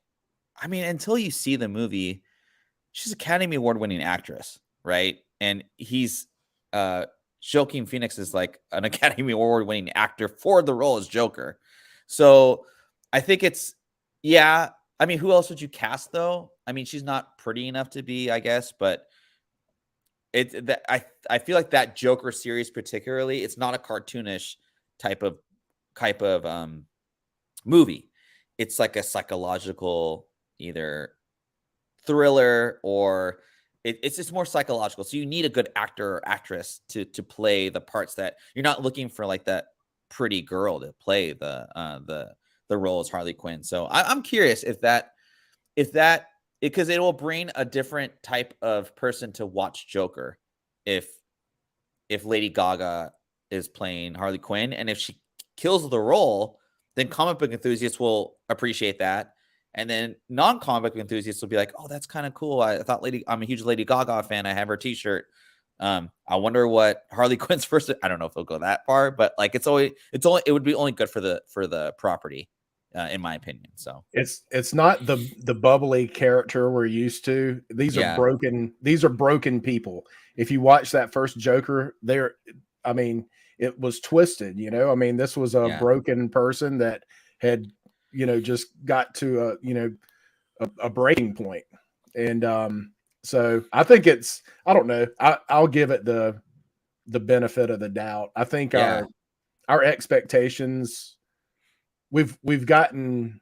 I mean, until you see the movie, she's Academy Award winning actress, right? And he's Joaquin Phoenix is like an Academy Award winning actor for the role as Joker. So I think yeah. I mean, who else would you cast though? I mean, she's not pretty enough to be, I guess, but I feel like that Joker series particularly, it's not a cartoonish type of movie. It's like a psychological either thriller or it's just more psychological. So you need a good actor or actress to play the parts that you're not looking for, like that pretty girl to play the role as Harley Quinn. So I'm curious if that because it will bring a different type of person to watch Joker if Lady Gaga is playing Harley Quinn, and if she kills the role, then comic book enthusiasts will appreciate that. And then non-comic book enthusiasts will be like, "Oh, that's kind of cool. I'm a huge Lady Gaga fan. I have her T-shirt. I wonder what Harley Quinn's first." I don't know if it'll go that far, but like it would be only good for the property, in my opinion. So it's not the bubbly character we're used to. These are broken people. If you watch that first Joker, I mean, it was twisted. I mean, this was a broken person that had just got to a breaking point. And so I think I don't know. I'll give it the benefit of the doubt. I think our expectations, we've gotten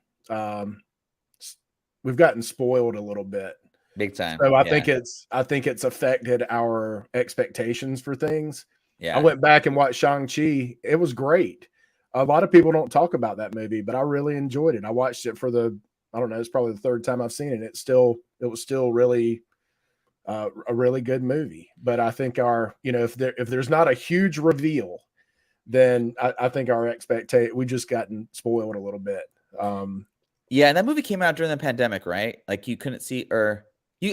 spoiled a little bit Big time. So I Yeah. think it's affected our expectations for things. I Yeah. went back and watched Shang-Chi. It was great. A lot of people don't talk about that movie, but I really enjoyed it. I watched it I don't know, it's probably the third time I've seen it. It was still really a really good movie. But I think if there's not a huge reveal, then I think our expectation, we just gotten spoiled a little bit. Yeah, and that movie came out during the pandemic, right? Like you couldn't see, or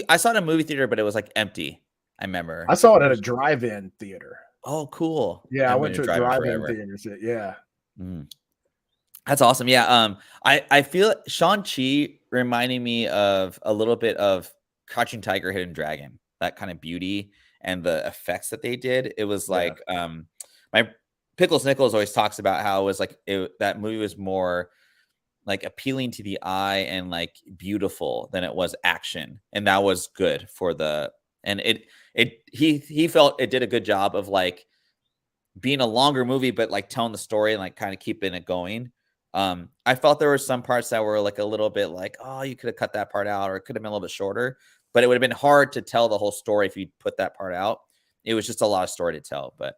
I saw it in a movie theater, but it was like empty. I remember. I saw it at a drive-in theater. Oh, cool. Yeah, I Haven't went been to to a drive-in drive-in forever. theater. Yeah. Mm. That's awesome. Yeah. I feel Shang-Chi reminding me of a little bit of Crouching Tiger, Hidden Dragon. That kind of beauty and the effects that they did. It was Yeah. like my Pickles Nichols always talks about how it was like that movie was more like appealing to the eye and like beautiful than it was action, and that was good for he felt it did a good job of like being a longer movie, but like telling the story and like kind of keeping it going. I felt there were some parts that were like a little bit like, oh, you could have cut that part out, or it could have been a little bit shorter, but it would have been hard to tell the whole story if you put that part out. It was just a lot of story to tell, but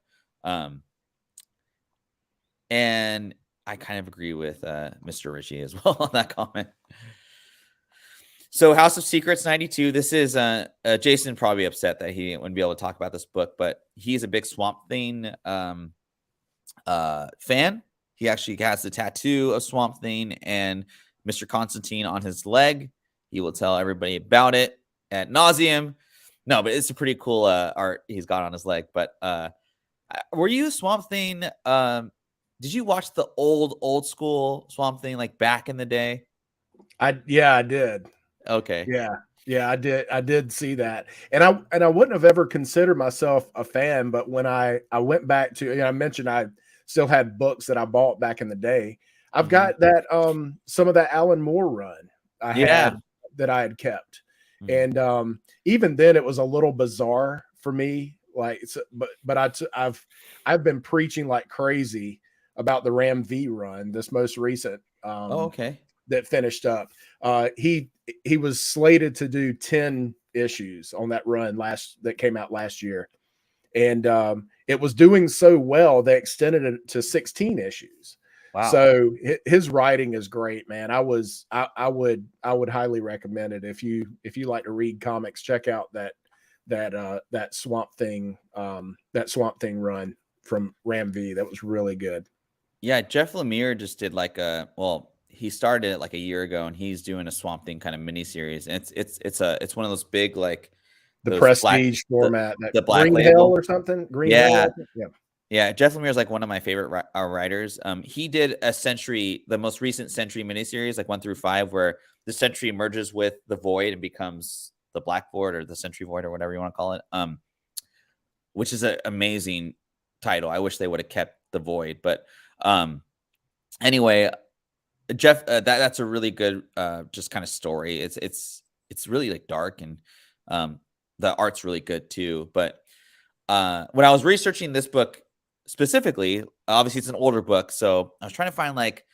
and I kind of agree with Mr. Ritchie as well on that comment. So House of Secrets 92. This is Jason probably upset that he wouldn't be able to talk about this book, but he's a big Swamp Thing fan. He actually has the tattoo of Swamp Thing and Mr. Constantine on his leg. He will tell everybody about it ad nauseum. No, but it's a pretty cool art he's got on his leg. But were you Swamp Thing? Did you watch the old school Swamp Thing like back in the day? I did. Okay. Yeah, I did see that. And I wouldn't have ever considered myself a fan, but when I went back to, I mentioned I still had books that I bought back in the day. I've got that some of that Alan Moore run I had that I had kept. And even then it was a little bizarre for me, like but I've been preaching like crazy about the Ram V run, this most recent okay. that finished up. He was slated to do 10 issues on that run that came out last year. And it was doing so well, they extended it to 16 issues. Wow. So his writing is great, man. I would highly recommend it. If you like to read comics, check out that Swamp Thing run from Ram V. That was really good. Yeah, Jeff Lemire just did like he started it like a year ago, and he's doing a Swamp Thing kind of mini series. And it's one of those big like the prestige format, the Black Green Label Hell or something. Yeah. Jeff Lemire is like one of my favorite writers. He did a Sentry, the most recent Sentry miniseries, like 1 through 5, where the Sentry merges with the Void and becomes the Black Void or the Sentry Void or whatever you want to call it. Which is an amazing title. I wish they would have kept the Void, but anyway, Jeff, that's a really good just kind of story. It's really like dark, and the art's really good too. But when I was researching this book specifically, obviously it's an older book, so I was trying to find like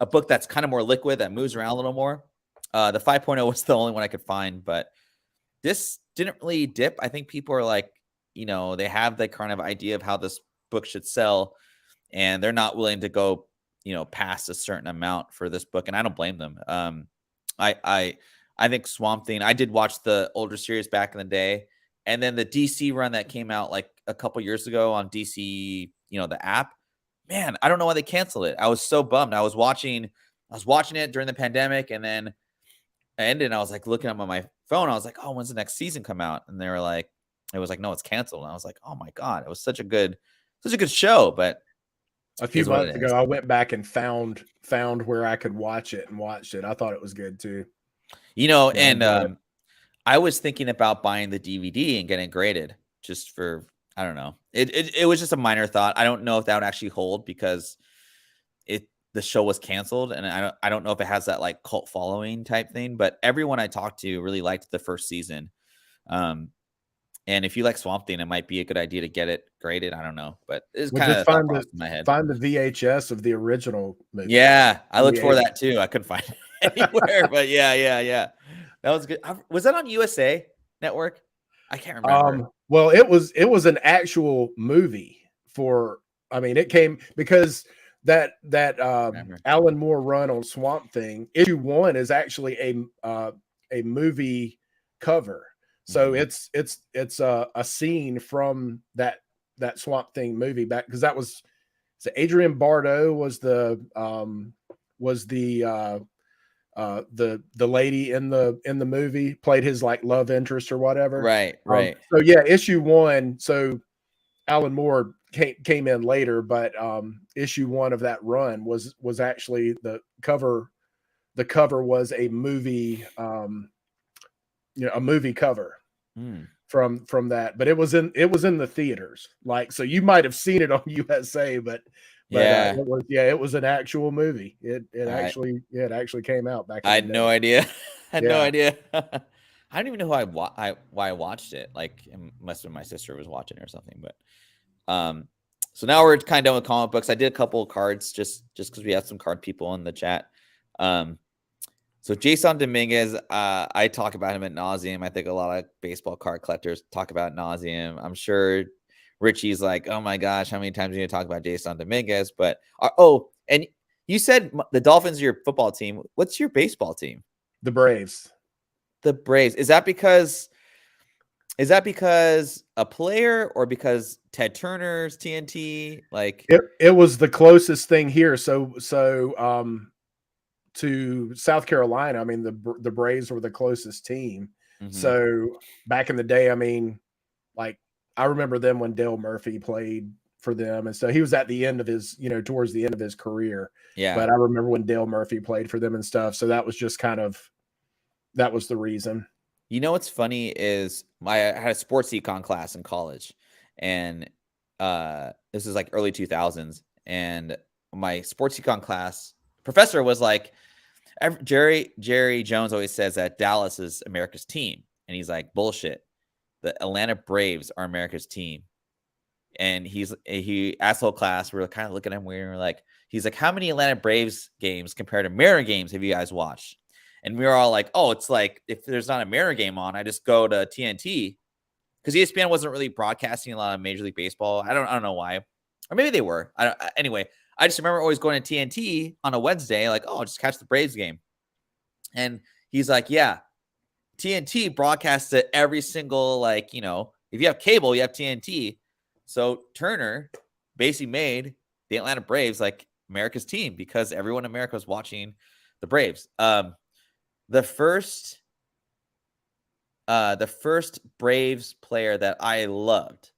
a book that's kind of more liquid, that moves around a little more. The 5.0 was the only one I could find, but this didn't really dip. I think people are like, they have the kind of idea of how this book should sell, and they're not willing to go past a certain amount for this book, and I don't blame them. I think Swamp Thing, I did watch the older series back in the day, and then the DC run that came out like a couple years ago on DC, the app. Man, I don't know why they canceled it. I was so bummed. I was watching it during the pandemic, and then I ended, and I was like looking up on my phone. I was like, oh, when's the next season come out? And they were like, it was like, no, it's canceled. And I was like, oh my God, it was such a good show, but a few months ago, I went back and found where I could watch it and watched it. I thought it was good too. I was thinking about buying the DVD and getting it graded just for, I don't know. It was just a minor thought. I don't know if that would actually hold because the show was canceled, and I don't know if it has that like cult following type thing, but everyone I talked to really liked the first season. And if you like Swamp Thing, it might be a good idea to get it graded. I don't know, but it's kind of in my head. Find the VHS of the original movie. Yeah, I looked for that too. I couldn't find it anywhere, but yeah. That was good. Was that on USA Network? I can't remember. Well, it was an actual movie for. I mean, it came because that Alan Moore run on Swamp Thing issue 1 is actually a movie cover. So it's a scene from that Swamp Thing movie back, because that was, so Adrienne Barbeau was the lady in the movie, played his like love interest or whatever. Right. So yeah, issue 1. So Alan Moore came in later, but issue 1 of that run was actually the cover. The cover was a movie, a movie cover from that, but it was in the theaters. Like, so you might have seen it on USA, but it was an actual movie. It actually came out back. I had no idea. I had no idea. I don't even know why I watched it. Like, it must have been my sister was watching it or something. But so now we're kind of done with comic books. I did a couple of cards just because we had some card people in the chat. So Jasson Dominguez, I talk about him ad nauseum. I think a lot of baseball card collectors talk about nauseum. I'm sure Richie's like, oh my gosh, how many times are you going to talk about Jasson Dominguez? But and you said the Dolphins are your football team. What's your baseball team? The Braves. The Braves. Is that because a player, or because Ted Turner's TNT? Like, it was the closest thing here. So to South Carolina, I mean, the Braves were the closest team. So back in the day, I mean, like, I remember them when Dale Murphy played for them, and so he was at the end of his, towards the end of his career. Yeah. But I remember when Dale Murphy played for them and stuff. So that was just that was the reason. You know what's funny is I had a sports econ class in college, and this is like early 2000s, and my sports econ class professor was like, Jerry Jones always says that Dallas is America's team, and he's like, bullshit. The Atlanta Braves are America's team. And he asked the whole class, we were kind of looking at him weird, and we're like, he's like, how many Atlanta Braves games compared to Mariner games have you guys watched? And we were all like, oh, it's like, if there's not a Mariner game on, I just go to TNT, because ESPN wasn't really broadcasting a lot of Major League Baseball. I don't know why, or maybe they were. Anyway, I just remember always going to TNT on a Wednesday, like, oh, I'll just catch the Braves game. And he's like, yeah, TNT broadcasts it every single, like, if you have cable, you have TNT. So Turner basically made the Atlanta Braves like America's team, because everyone in America was watching the Braves. The first Braves player that I loved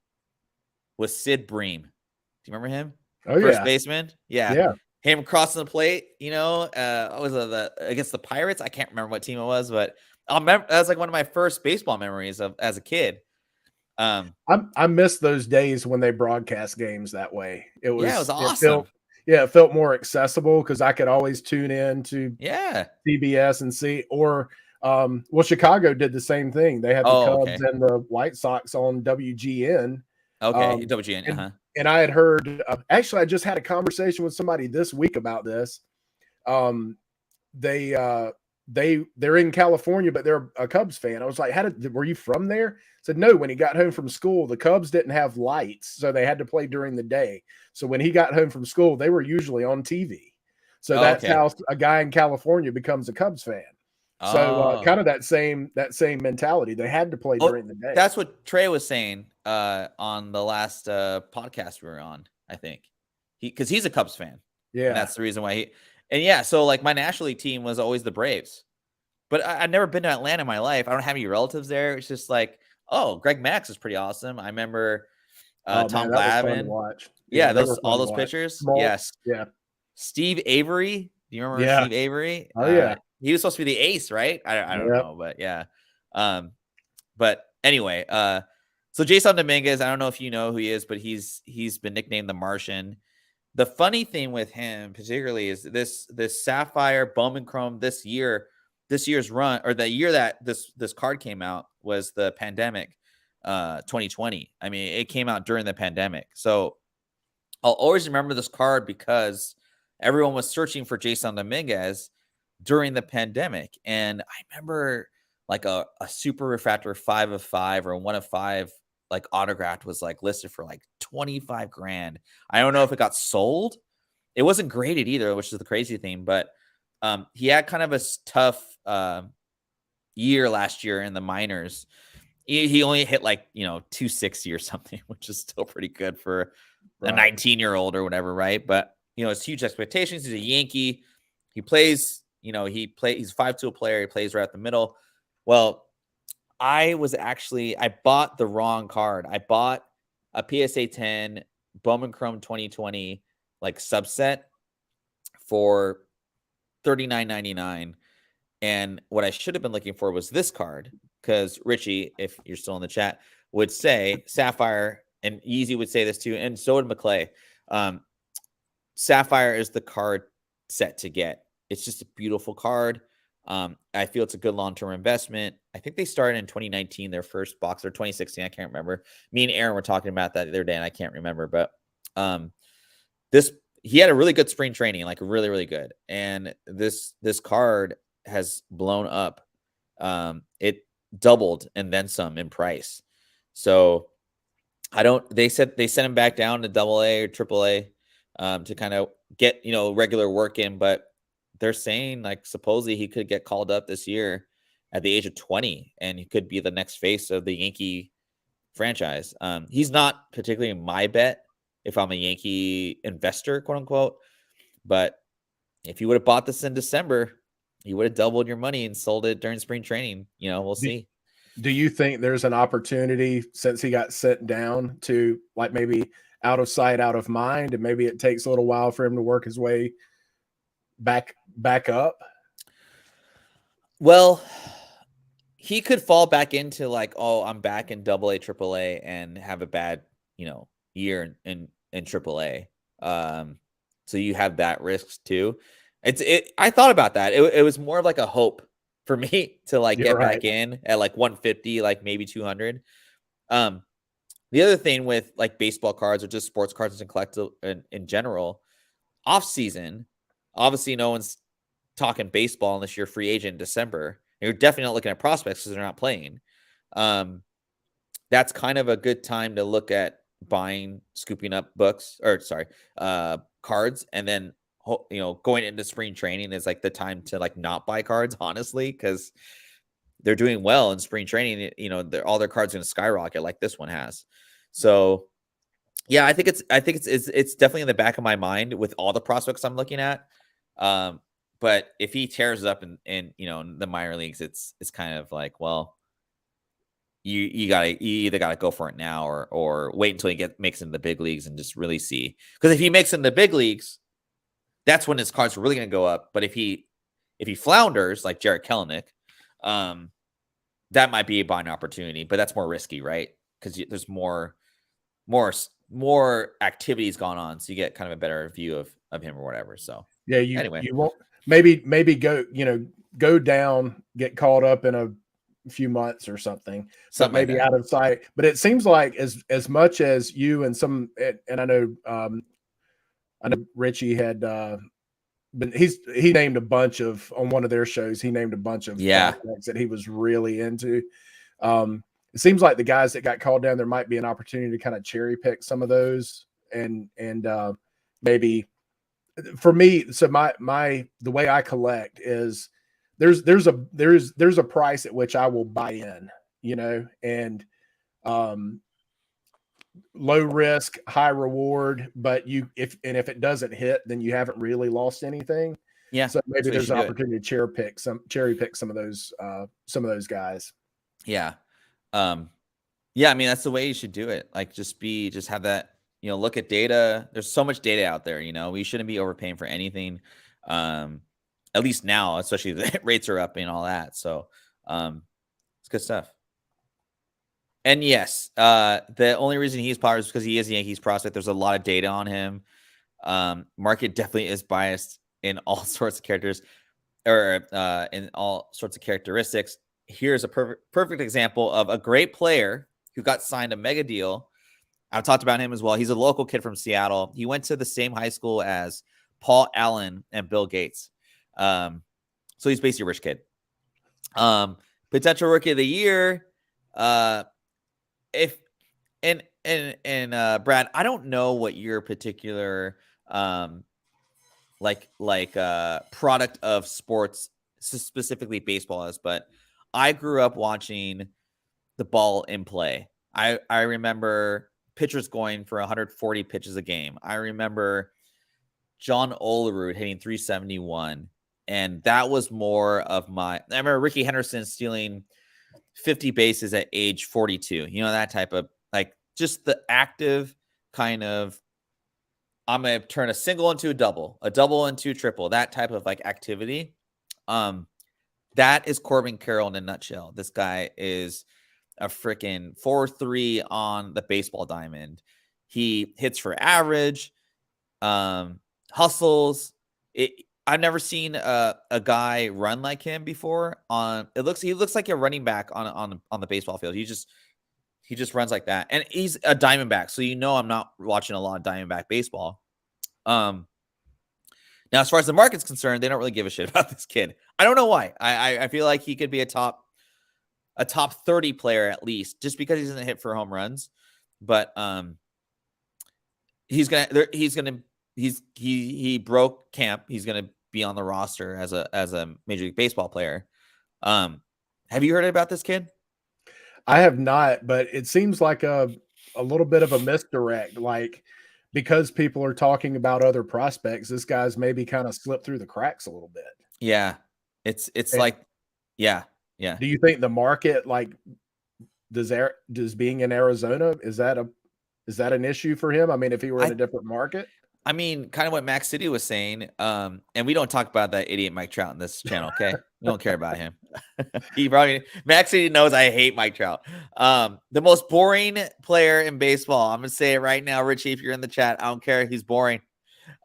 was Sid Bream. Do you remember him? First baseman. Yeah. Him crossing the plate, was against the Pirates. I can't remember what team it was, but I'll remember that was like one of my first baseball memories as a kid. I miss those days when they broadcast games that way. It was awesome. It felt more accessible, because I could always tune in to CBS and see, or Chicago did the same thing. They had the Cubs and the White Sox on WGN. WGN. And I had heard, actually, I just had a conversation with somebody this week about this. They're in California, but they're a Cubs fan. I was like, were you from there? I said, no, when he got home from school, the Cubs didn't have lights, so they had to play during the day. So when he got home from school, they were usually on TV. So that's how a guy in California becomes a Cubs fan. So kind of that same mentality. They had to play during the day. That's what Trey was saying on the last podcast we were on, I think. Because he's a Cubs fan. Yeah. And that's the reason why so like my National League team was always the Braves. But I'd never been to Atlanta in my life. I don't have any relatives there. It's just like, oh, Greg Max is pretty awesome. I remember Tom Glavine. Yeah, all those pitchers. Yes. Yeah. Steve Avery. Do you remember Steve Avery? Oh, yeah. He was supposed to be the ace, right? I don't know, but yeah. But anyway, so Jasson Dominguez, I don't know if you know who he is, but he's been nicknamed the Martian. The funny thing with him particularly is this Sapphire Bowman Chrome this year's run, or the year that this card came out, was the pandemic, 2020. I mean, it came out during the pandemic. So I'll always remember this card because everyone was searching for Jasson Dominguez during the pandemic. And I remember like a super refractor 5 of 5 or 1 of 5 like autographed was like listed for like 25 grand. I don't know if it got sold. It wasn't graded either, which is the crazy thing, but he had kind of a tough year last year in the minors. He only hit like, 260 or something, which is still pretty good for a 19-year-old or whatever, right? But, it's huge expectations. He's a Yankee. He plays, he's a 5-tool player. He plays right at the middle. Well, I bought the wrong card. I bought a PSA 10 Bowman Chrome 2020 like subset for $39.99. And what I should have been looking for was this card, because Richie, if you're still in the chat, would say Sapphire, and Yeezy would say this too, and so would McClay. Sapphire is the card set to get. It's just a beautiful card. I feel it's a good long-term investment. I think they started in 2019, their first box, or 2016. I can't remember. Me and Aaron were talking about that the other day, and I can't remember. But he had a really good spring training, like really, really good. And this card has blown up. It doubled and then some in price. So they sent him back down to AA or AAA to kind of get, regular work in, but they're saying like supposedly he could get called up this year at the age of 20 and he could be the next face of the Yankee franchise. He's not particularly my bet if I'm a Yankee investor, quote unquote, but if you would have bought this in December, you would have doubled your money and sold it during spring training. We'll see. Do you think there's an opportunity, since he got sent down, to like maybe out of sight, out of mind, and maybe it takes a little while for him to work his way back up? Well, he could fall back into like, oh, I'm back in AA, AAA, and have a bad, year in AAA. So you have that risk too. I thought about that. It was more of like a hope for me to like get back in at like 150, like maybe 200. The other thing with like baseball cards or just sports cards and collectible in general, off season, obviously no one's talking baseball unless you're a free agent in December. You're definitely not looking at prospects because they're not playing. That's kind of a good time to look at scooping up cards, and then going into spring training is like the time to like not buy cards, honestly, because they're doing well in spring training. All their cards are going to skyrocket like this one has. So yeah, I think it's definitely in the back of my mind with all the prospects I'm looking at. But if he tears it up in the minor leagues, it's kind of like, well, you either gotta go for it now or wait until he makes into the big leagues and just really see. Because if he makes in the big leagues, that's when his cards are really going to go up. But if he flounders like Jarred Kelenic, that might be a buying opportunity, but that's more risky, right? Because there's more activities going on, so you get kind of a better view of him or whatever. So yeah, anyway, you won't maybe go down, get caught up in a few months or something maybe like out of sight. But it seems like as much as you and and I know Richie had but he named a bunch of, on one of their shows, he named a bunch of prospects that he was really into. It seems like the guys that got called down, there might be an opportunity to kind of cherry pick some of those and maybe for me. So the way I collect is there's a price at which I will buy in, and low risk, high reward, but if it doesn't hit, then you haven't really lost anything. Yeah. So maybe there's an opportunity to cherry pick some of those guys. Yeah. Yeah. I mean, that's the way you should do it. Like just have that, look at data. There's so much data out there, we shouldn't be overpaying for anything. At least now, especially the rates are up and all that. So, it's good stuff. And yes, the only reason he's popular is because he is a Yankees prospect. There's a lot of data on him. Market definitely is biased in all sorts of characters, or in all sorts of characteristics. Here's a perfect example of a great player who got signed a mega deal. I've talked about him as well. He's a local kid from Seattle. He went to the same high school as Paul Allen and Bill Gates. So he's basically a rich kid. potential rookie of the year. If and Brad, I don't know what your particular product of sports, specifically baseball, is, but I grew up watching the ball in play. I remember pitchers going for 140 pitches a game. I remember John Olerud hitting 371, and that was more of my. I remember Ricky Henderson stealing 50 bases at age 42. You know, that type of, like, just the active kind of, I'm going to turn a single into a double into a triple, that type of like activity. That is Corbin Carroll in a nutshell. This guy is a freaking 4.3 on the baseball diamond. He hits for average, hustles. I've never seen a guy run like him before. He looks like a running back on the baseball field. He just runs like that, and he's a Diamondback, so I'm not watching a lot of Diamondback baseball. Now, as far as the market's concerned, they don't really give a shit about this kid. I don't know why. I feel like he could be a top 30 player at least, just because he doesn't hit for home runs. But he broke camp. He's gonna be on the roster as a Major League Baseball player. Have you heard about this kid? I have not, but it seems like a little bit of a misdirect. Like, because people are talking about other prospects, this guy's maybe kind of slipped through the cracks a little bit. Yeah, it's like, yeah. Do you think the market, like, does being in Arizona, is that an issue for him? I mean, if he were in a different market? I mean, kind of what Max City was saying. And we don't talk about that idiot Mike Trout in this channel, okay? We don't care about him. Max City knows I hate Mike Trout. The most boring player in baseball. I'm gonna say it right now, Richie. If you're in the chat, I don't care. He's boring.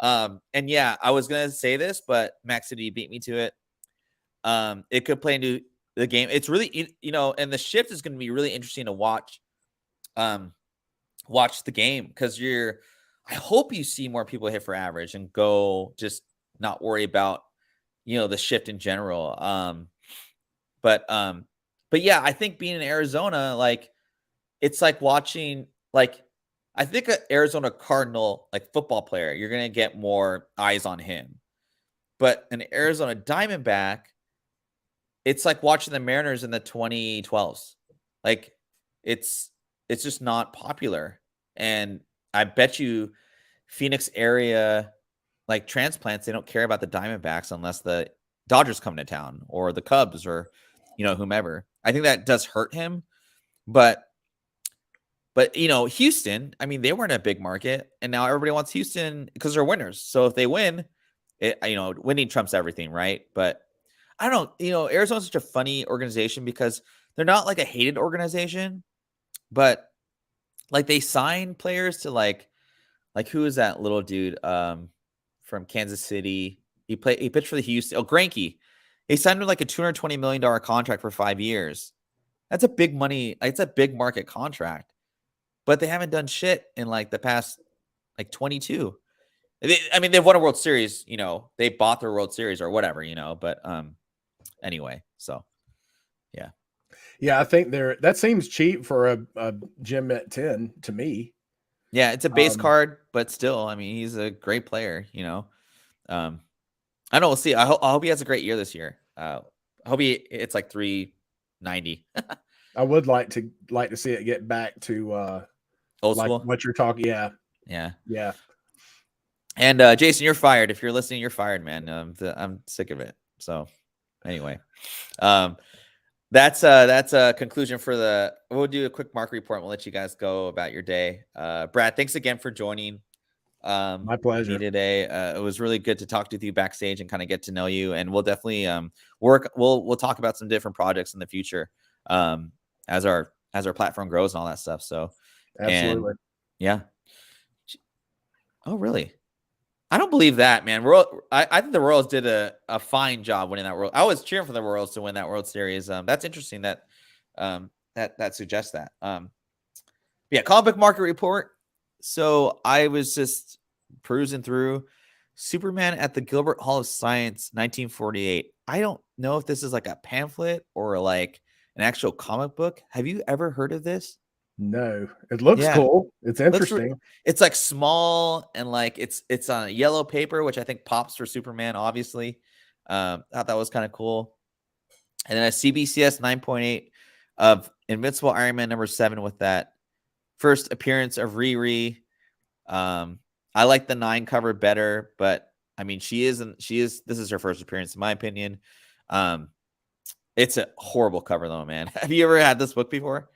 And yeah, I was gonna say this, but Max City beat me to it. It could play into the game. It's really, and the shift is gonna be really interesting to watch. Watch the game, because I hope you see more people hit for average and go, just not worry about, the shift in general. But yeah, I think being in Arizona, like, it's like watching, like, I think an Arizona Cardinal, like, football player, you're going to get more eyes on him. But an Arizona Diamondback, it's like watching the Mariners in the 2012s. Like, it's just not popular. And I bet you Phoenix area, like, transplants, they don't care about the Diamondbacks unless the Dodgers come to town, or the Cubs, or, whomever. I think that does hurt him. But Houston, I mean, they weren't a big market, and now everybody wants Houston because they're winners. So if they win, winning trumps everything, right? But I don't know. Arizona's such a funny organization because they're not like a hated organization, but like, they sign players to like who is that little dude from Kansas City? He pitched for the Houston. Greinke. They signed him like a $220 million contract for 5 years. That's a big money. It's a big market contract, but they haven't done shit in like the past, like, 22. They've won a World Series. They bought their World Series or whatever. But anyway, so yeah. Yeah, I think that seems cheap for a gem at 10 to me. Yeah, it's a base card, but still, I mean, he's a great player. I know, we'll see. I hope he has a great year this year. I hope it's like 390. I would like to see it get back to old like school. What you're talking. Yeah. And Jason, you're fired. If you're listening, you're fired, man. I'm sick of it. So anyway, that's a conclusion for we'll do a quick market report. We'll let you guys go about your day. Brad, thanks again for joining. My pleasure. Me today. It was really good to talk with you backstage and kind of get to know you. And we'll definitely we'll talk about some different projects in the future as our platform grows and all that stuff. So absolutely. Yeah. Oh, really? I don't believe that, man. I think the Royals did a fine job winning that World. I was cheering for the Royals to win that World Series. That's interesting that that suggests that. Yeah, comic book market report. So I was just perusing through Superman at the Gilbert Hall of Science, 1948. I don't know if this is like a pamphlet or like an actual comic book. Have you ever heard of this? No, it looks Yeah. cool. It's interesting. It's like small and like it's on yellow paper, which I think pops for Superman, obviously. Thought that was kind of cool. And then a CBCS 9.8 of Invincible Iron Man #7 with that first appearance of Riri. I like the 9 cover better, but I mean, this is her first appearance, in my opinion. It's a horrible cover though, man. Have you ever had this book before?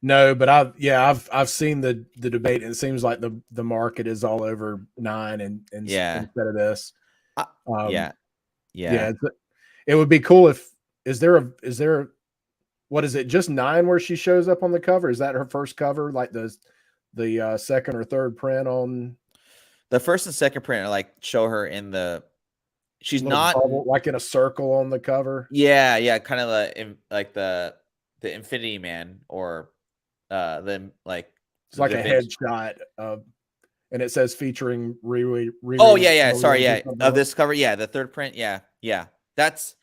No, but I've seen the debate, and it seems like the market is all over 9 and Yeah. instead of this. Yeah. Yeah, it would be cool if is there what is it, just 9 where she shows up on the cover? Is that her first cover, like the second or third print on The first and second print are like show her in the she's little not bubble, like in a circle on the cover? yeah, kind of like the Infinity Man or the like It's like the a Vince. headshot of, and it says featuring Riri. Oh yeah, sorry, Williams or yeah, something. of this cover, yeah, the third print, yeah. That's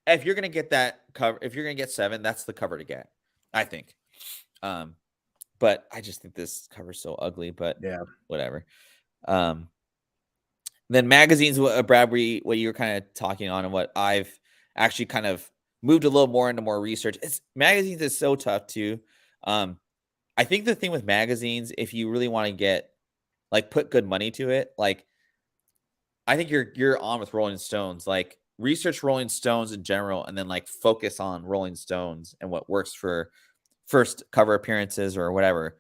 if you're gonna get that cover, if you're gonna get 7, that's the cover to get, I think. But I just think this cover's so ugly, but Yeah. whatever. Then magazines, Brad, what you were kind of talking on, and what I've actually kind of moved a little more into more research. Magazines is so tough too. I think the thing with magazines, if you really want to get like put good money to it, like I think you're on with Rolling Stones. Like research Rolling Stones in general, and then like focus on Rolling Stones and what works for first cover appearances or whatever.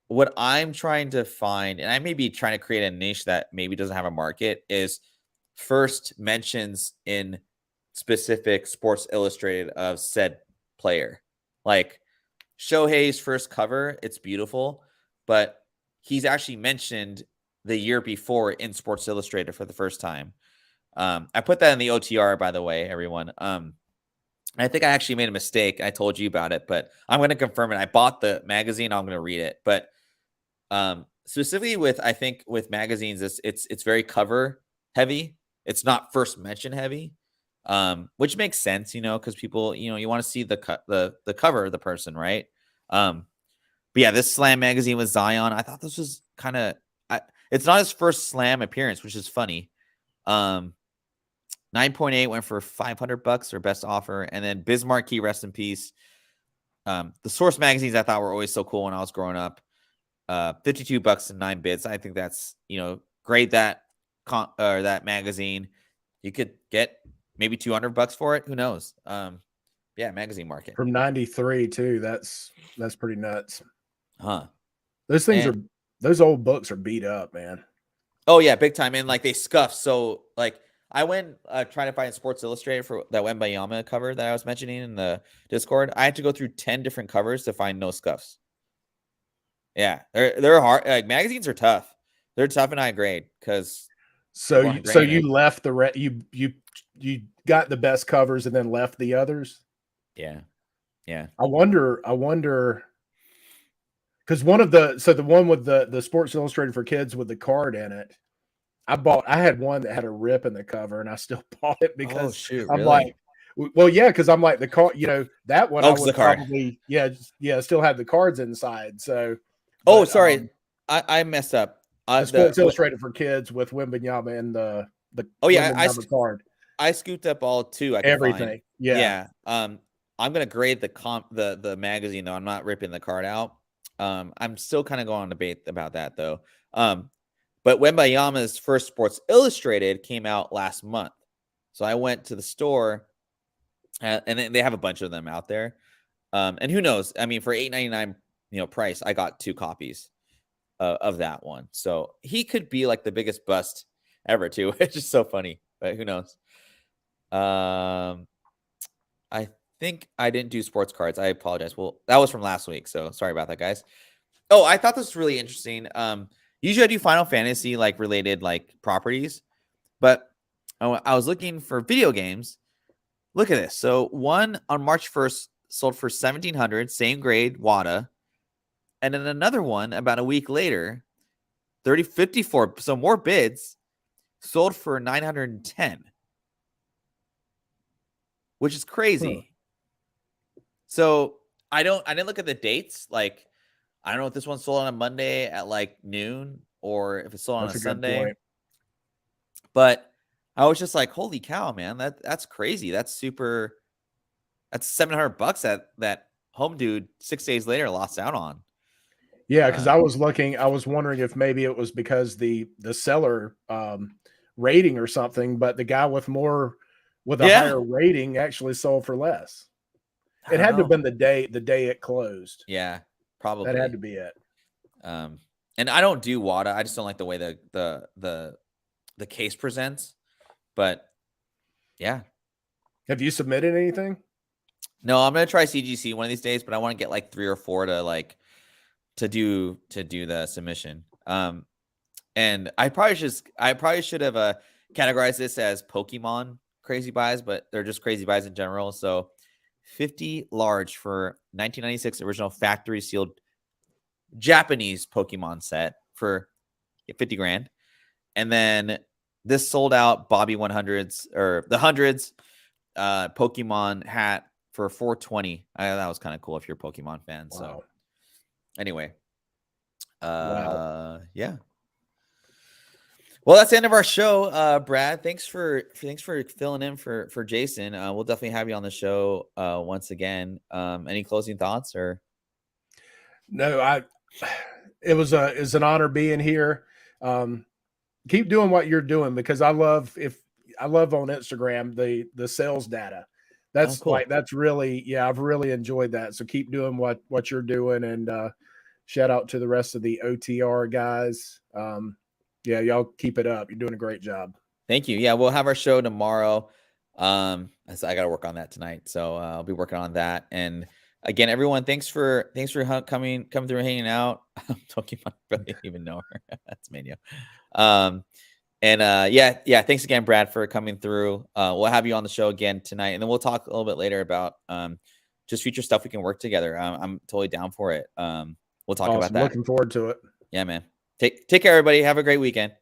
What I'm trying to find, and I may be trying to create a niche that maybe doesn't have a market, is first mentions in specific Sports Illustrated of said player. Like Shohei's first cover, it's beautiful, but he's actually mentioned the year before in Sports Illustrated for the first time. I put that in the OTR, by the way, everyone. I think I actually made a mistake. I told you about it, but I'm going to confirm it. I bought the magazine. I'm going to read it, but specifically I think with magazines, it's very cover heavy. It's not first mention heavy, which makes sense, because people, you want to see the cover of the person, right? But yeah, this Slam magazine with Zion, I thought this was kind of, it's not his first Slam appearance, which is funny. 9.8 went for $500 or best offer, and then Bismarck Key, rest in peace. The Source magazines I thought were always so cool when I was growing up. $52 and 9 bits. I think that's great. That magazine, you could get maybe $200 for it. Who knows? Yeah, magazine market From 93 too. That's pretty nuts. Huh? Those things those old books are beat up, man. Oh yeah, big time. And like they scuff. So like I went trying to find Sports Illustrated for that Wembayama cover that I was mentioning in the Discord. I had to go through 10 different covers to find no scuffs. Yeah, they're hard. Like magazines are tough. They're tough in high grade because you left you got the best covers and then left the others. Yeah. I wonder because one with the Sports Illustrated for kids with the card in it, I had one that had a rip in the cover, and I still bought it because I'm like, well, yeah, because I'm like the card, that one I would probably still have the cards inside. So, sorry, I messed up. The Sports Illustrated for kids with Wembanyama and the card. I scooped up all 2. I could everything. Find. Yeah. I'm gonna grade the magazine though. I'm not ripping the card out. I'm still kind of going on debate about that though. But Wembayama's first Sports Illustrated came out last month, so I went to the store, and they have a bunch of them out there. And who knows? I mean, for $8.99, price, I got 2 copies of that one. So he could be like the biggest bust ever too. It's just so funny, but who knows? I think I didn't do sports cards. I apologize. Well, that was from last week, so sorry about that, guys. Oh, I thought this was really interesting. Usually I do Final Fantasy like related like properties, but I was looking for video games. Look at this. So one on March 1st sold for $1,700, same grade, WADA. And then another one about a week later, 54, so more bids, sold for 910, which is crazy. So I didn't look at the dates. Like, I don't know if this one's sold on a Monday at like noon or if it's sold on That's a a good Sunday. point. But I was just like, holy cow, man, that's crazy. That's $700 that home dude 6 days later lost out on. Yeah, because I was wondering if maybe it was because the seller rating or something, but the guy with a higher rating actually sold for less. It had to have been the day it closed. Yeah, probably. That had to be it. And I don't do WADA. I just don't like the way the case presents. But yeah. Have you submitted anything? No, I'm gonna try CGC one of these days, but I want to get like 3 or 4 to do the submission. And I probably should have categorized this as Pokemon crazy buys, but they're just crazy buys in general. So 50 large for 1996 original factory sealed Japanese Pokemon set for 50 grand. And then this sold out Bobby 100s or the hundreds Pokemon hat for 420. That was kind of cool if you're a Pokemon fan. Wow. So anyway, wow. Yeah. Well, that's the end of our show, Brad. Thanks for filling in for Jasson. We'll definitely have you on the show once again. Any closing thoughts or? No, it was an honor being here. Keep doing what you're doing because I love on Instagram the sales data. That's cool. That's really, I've really enjoyed that. So keep doing what you're doing, and shout out to the rest of the OTR guys. Y'all keep it up. You're doing a great job. Thank you. Yeah, we'll have our show tomorrow. I got to work on that tonight, so I'll be working on that. And again, everyone, thanks for coming through, hanging out. I'm talking about, I don't even know her. That's Mania. Thanks again, Brad, for coming through. We'll have you on the show again tonight, and then we'll talk a little bit later about just future stuff we can work together. I'm totally down for it. We'll talk about that. Looking forward to it. Yeah, man. Take care, everybody. Have a great weekend.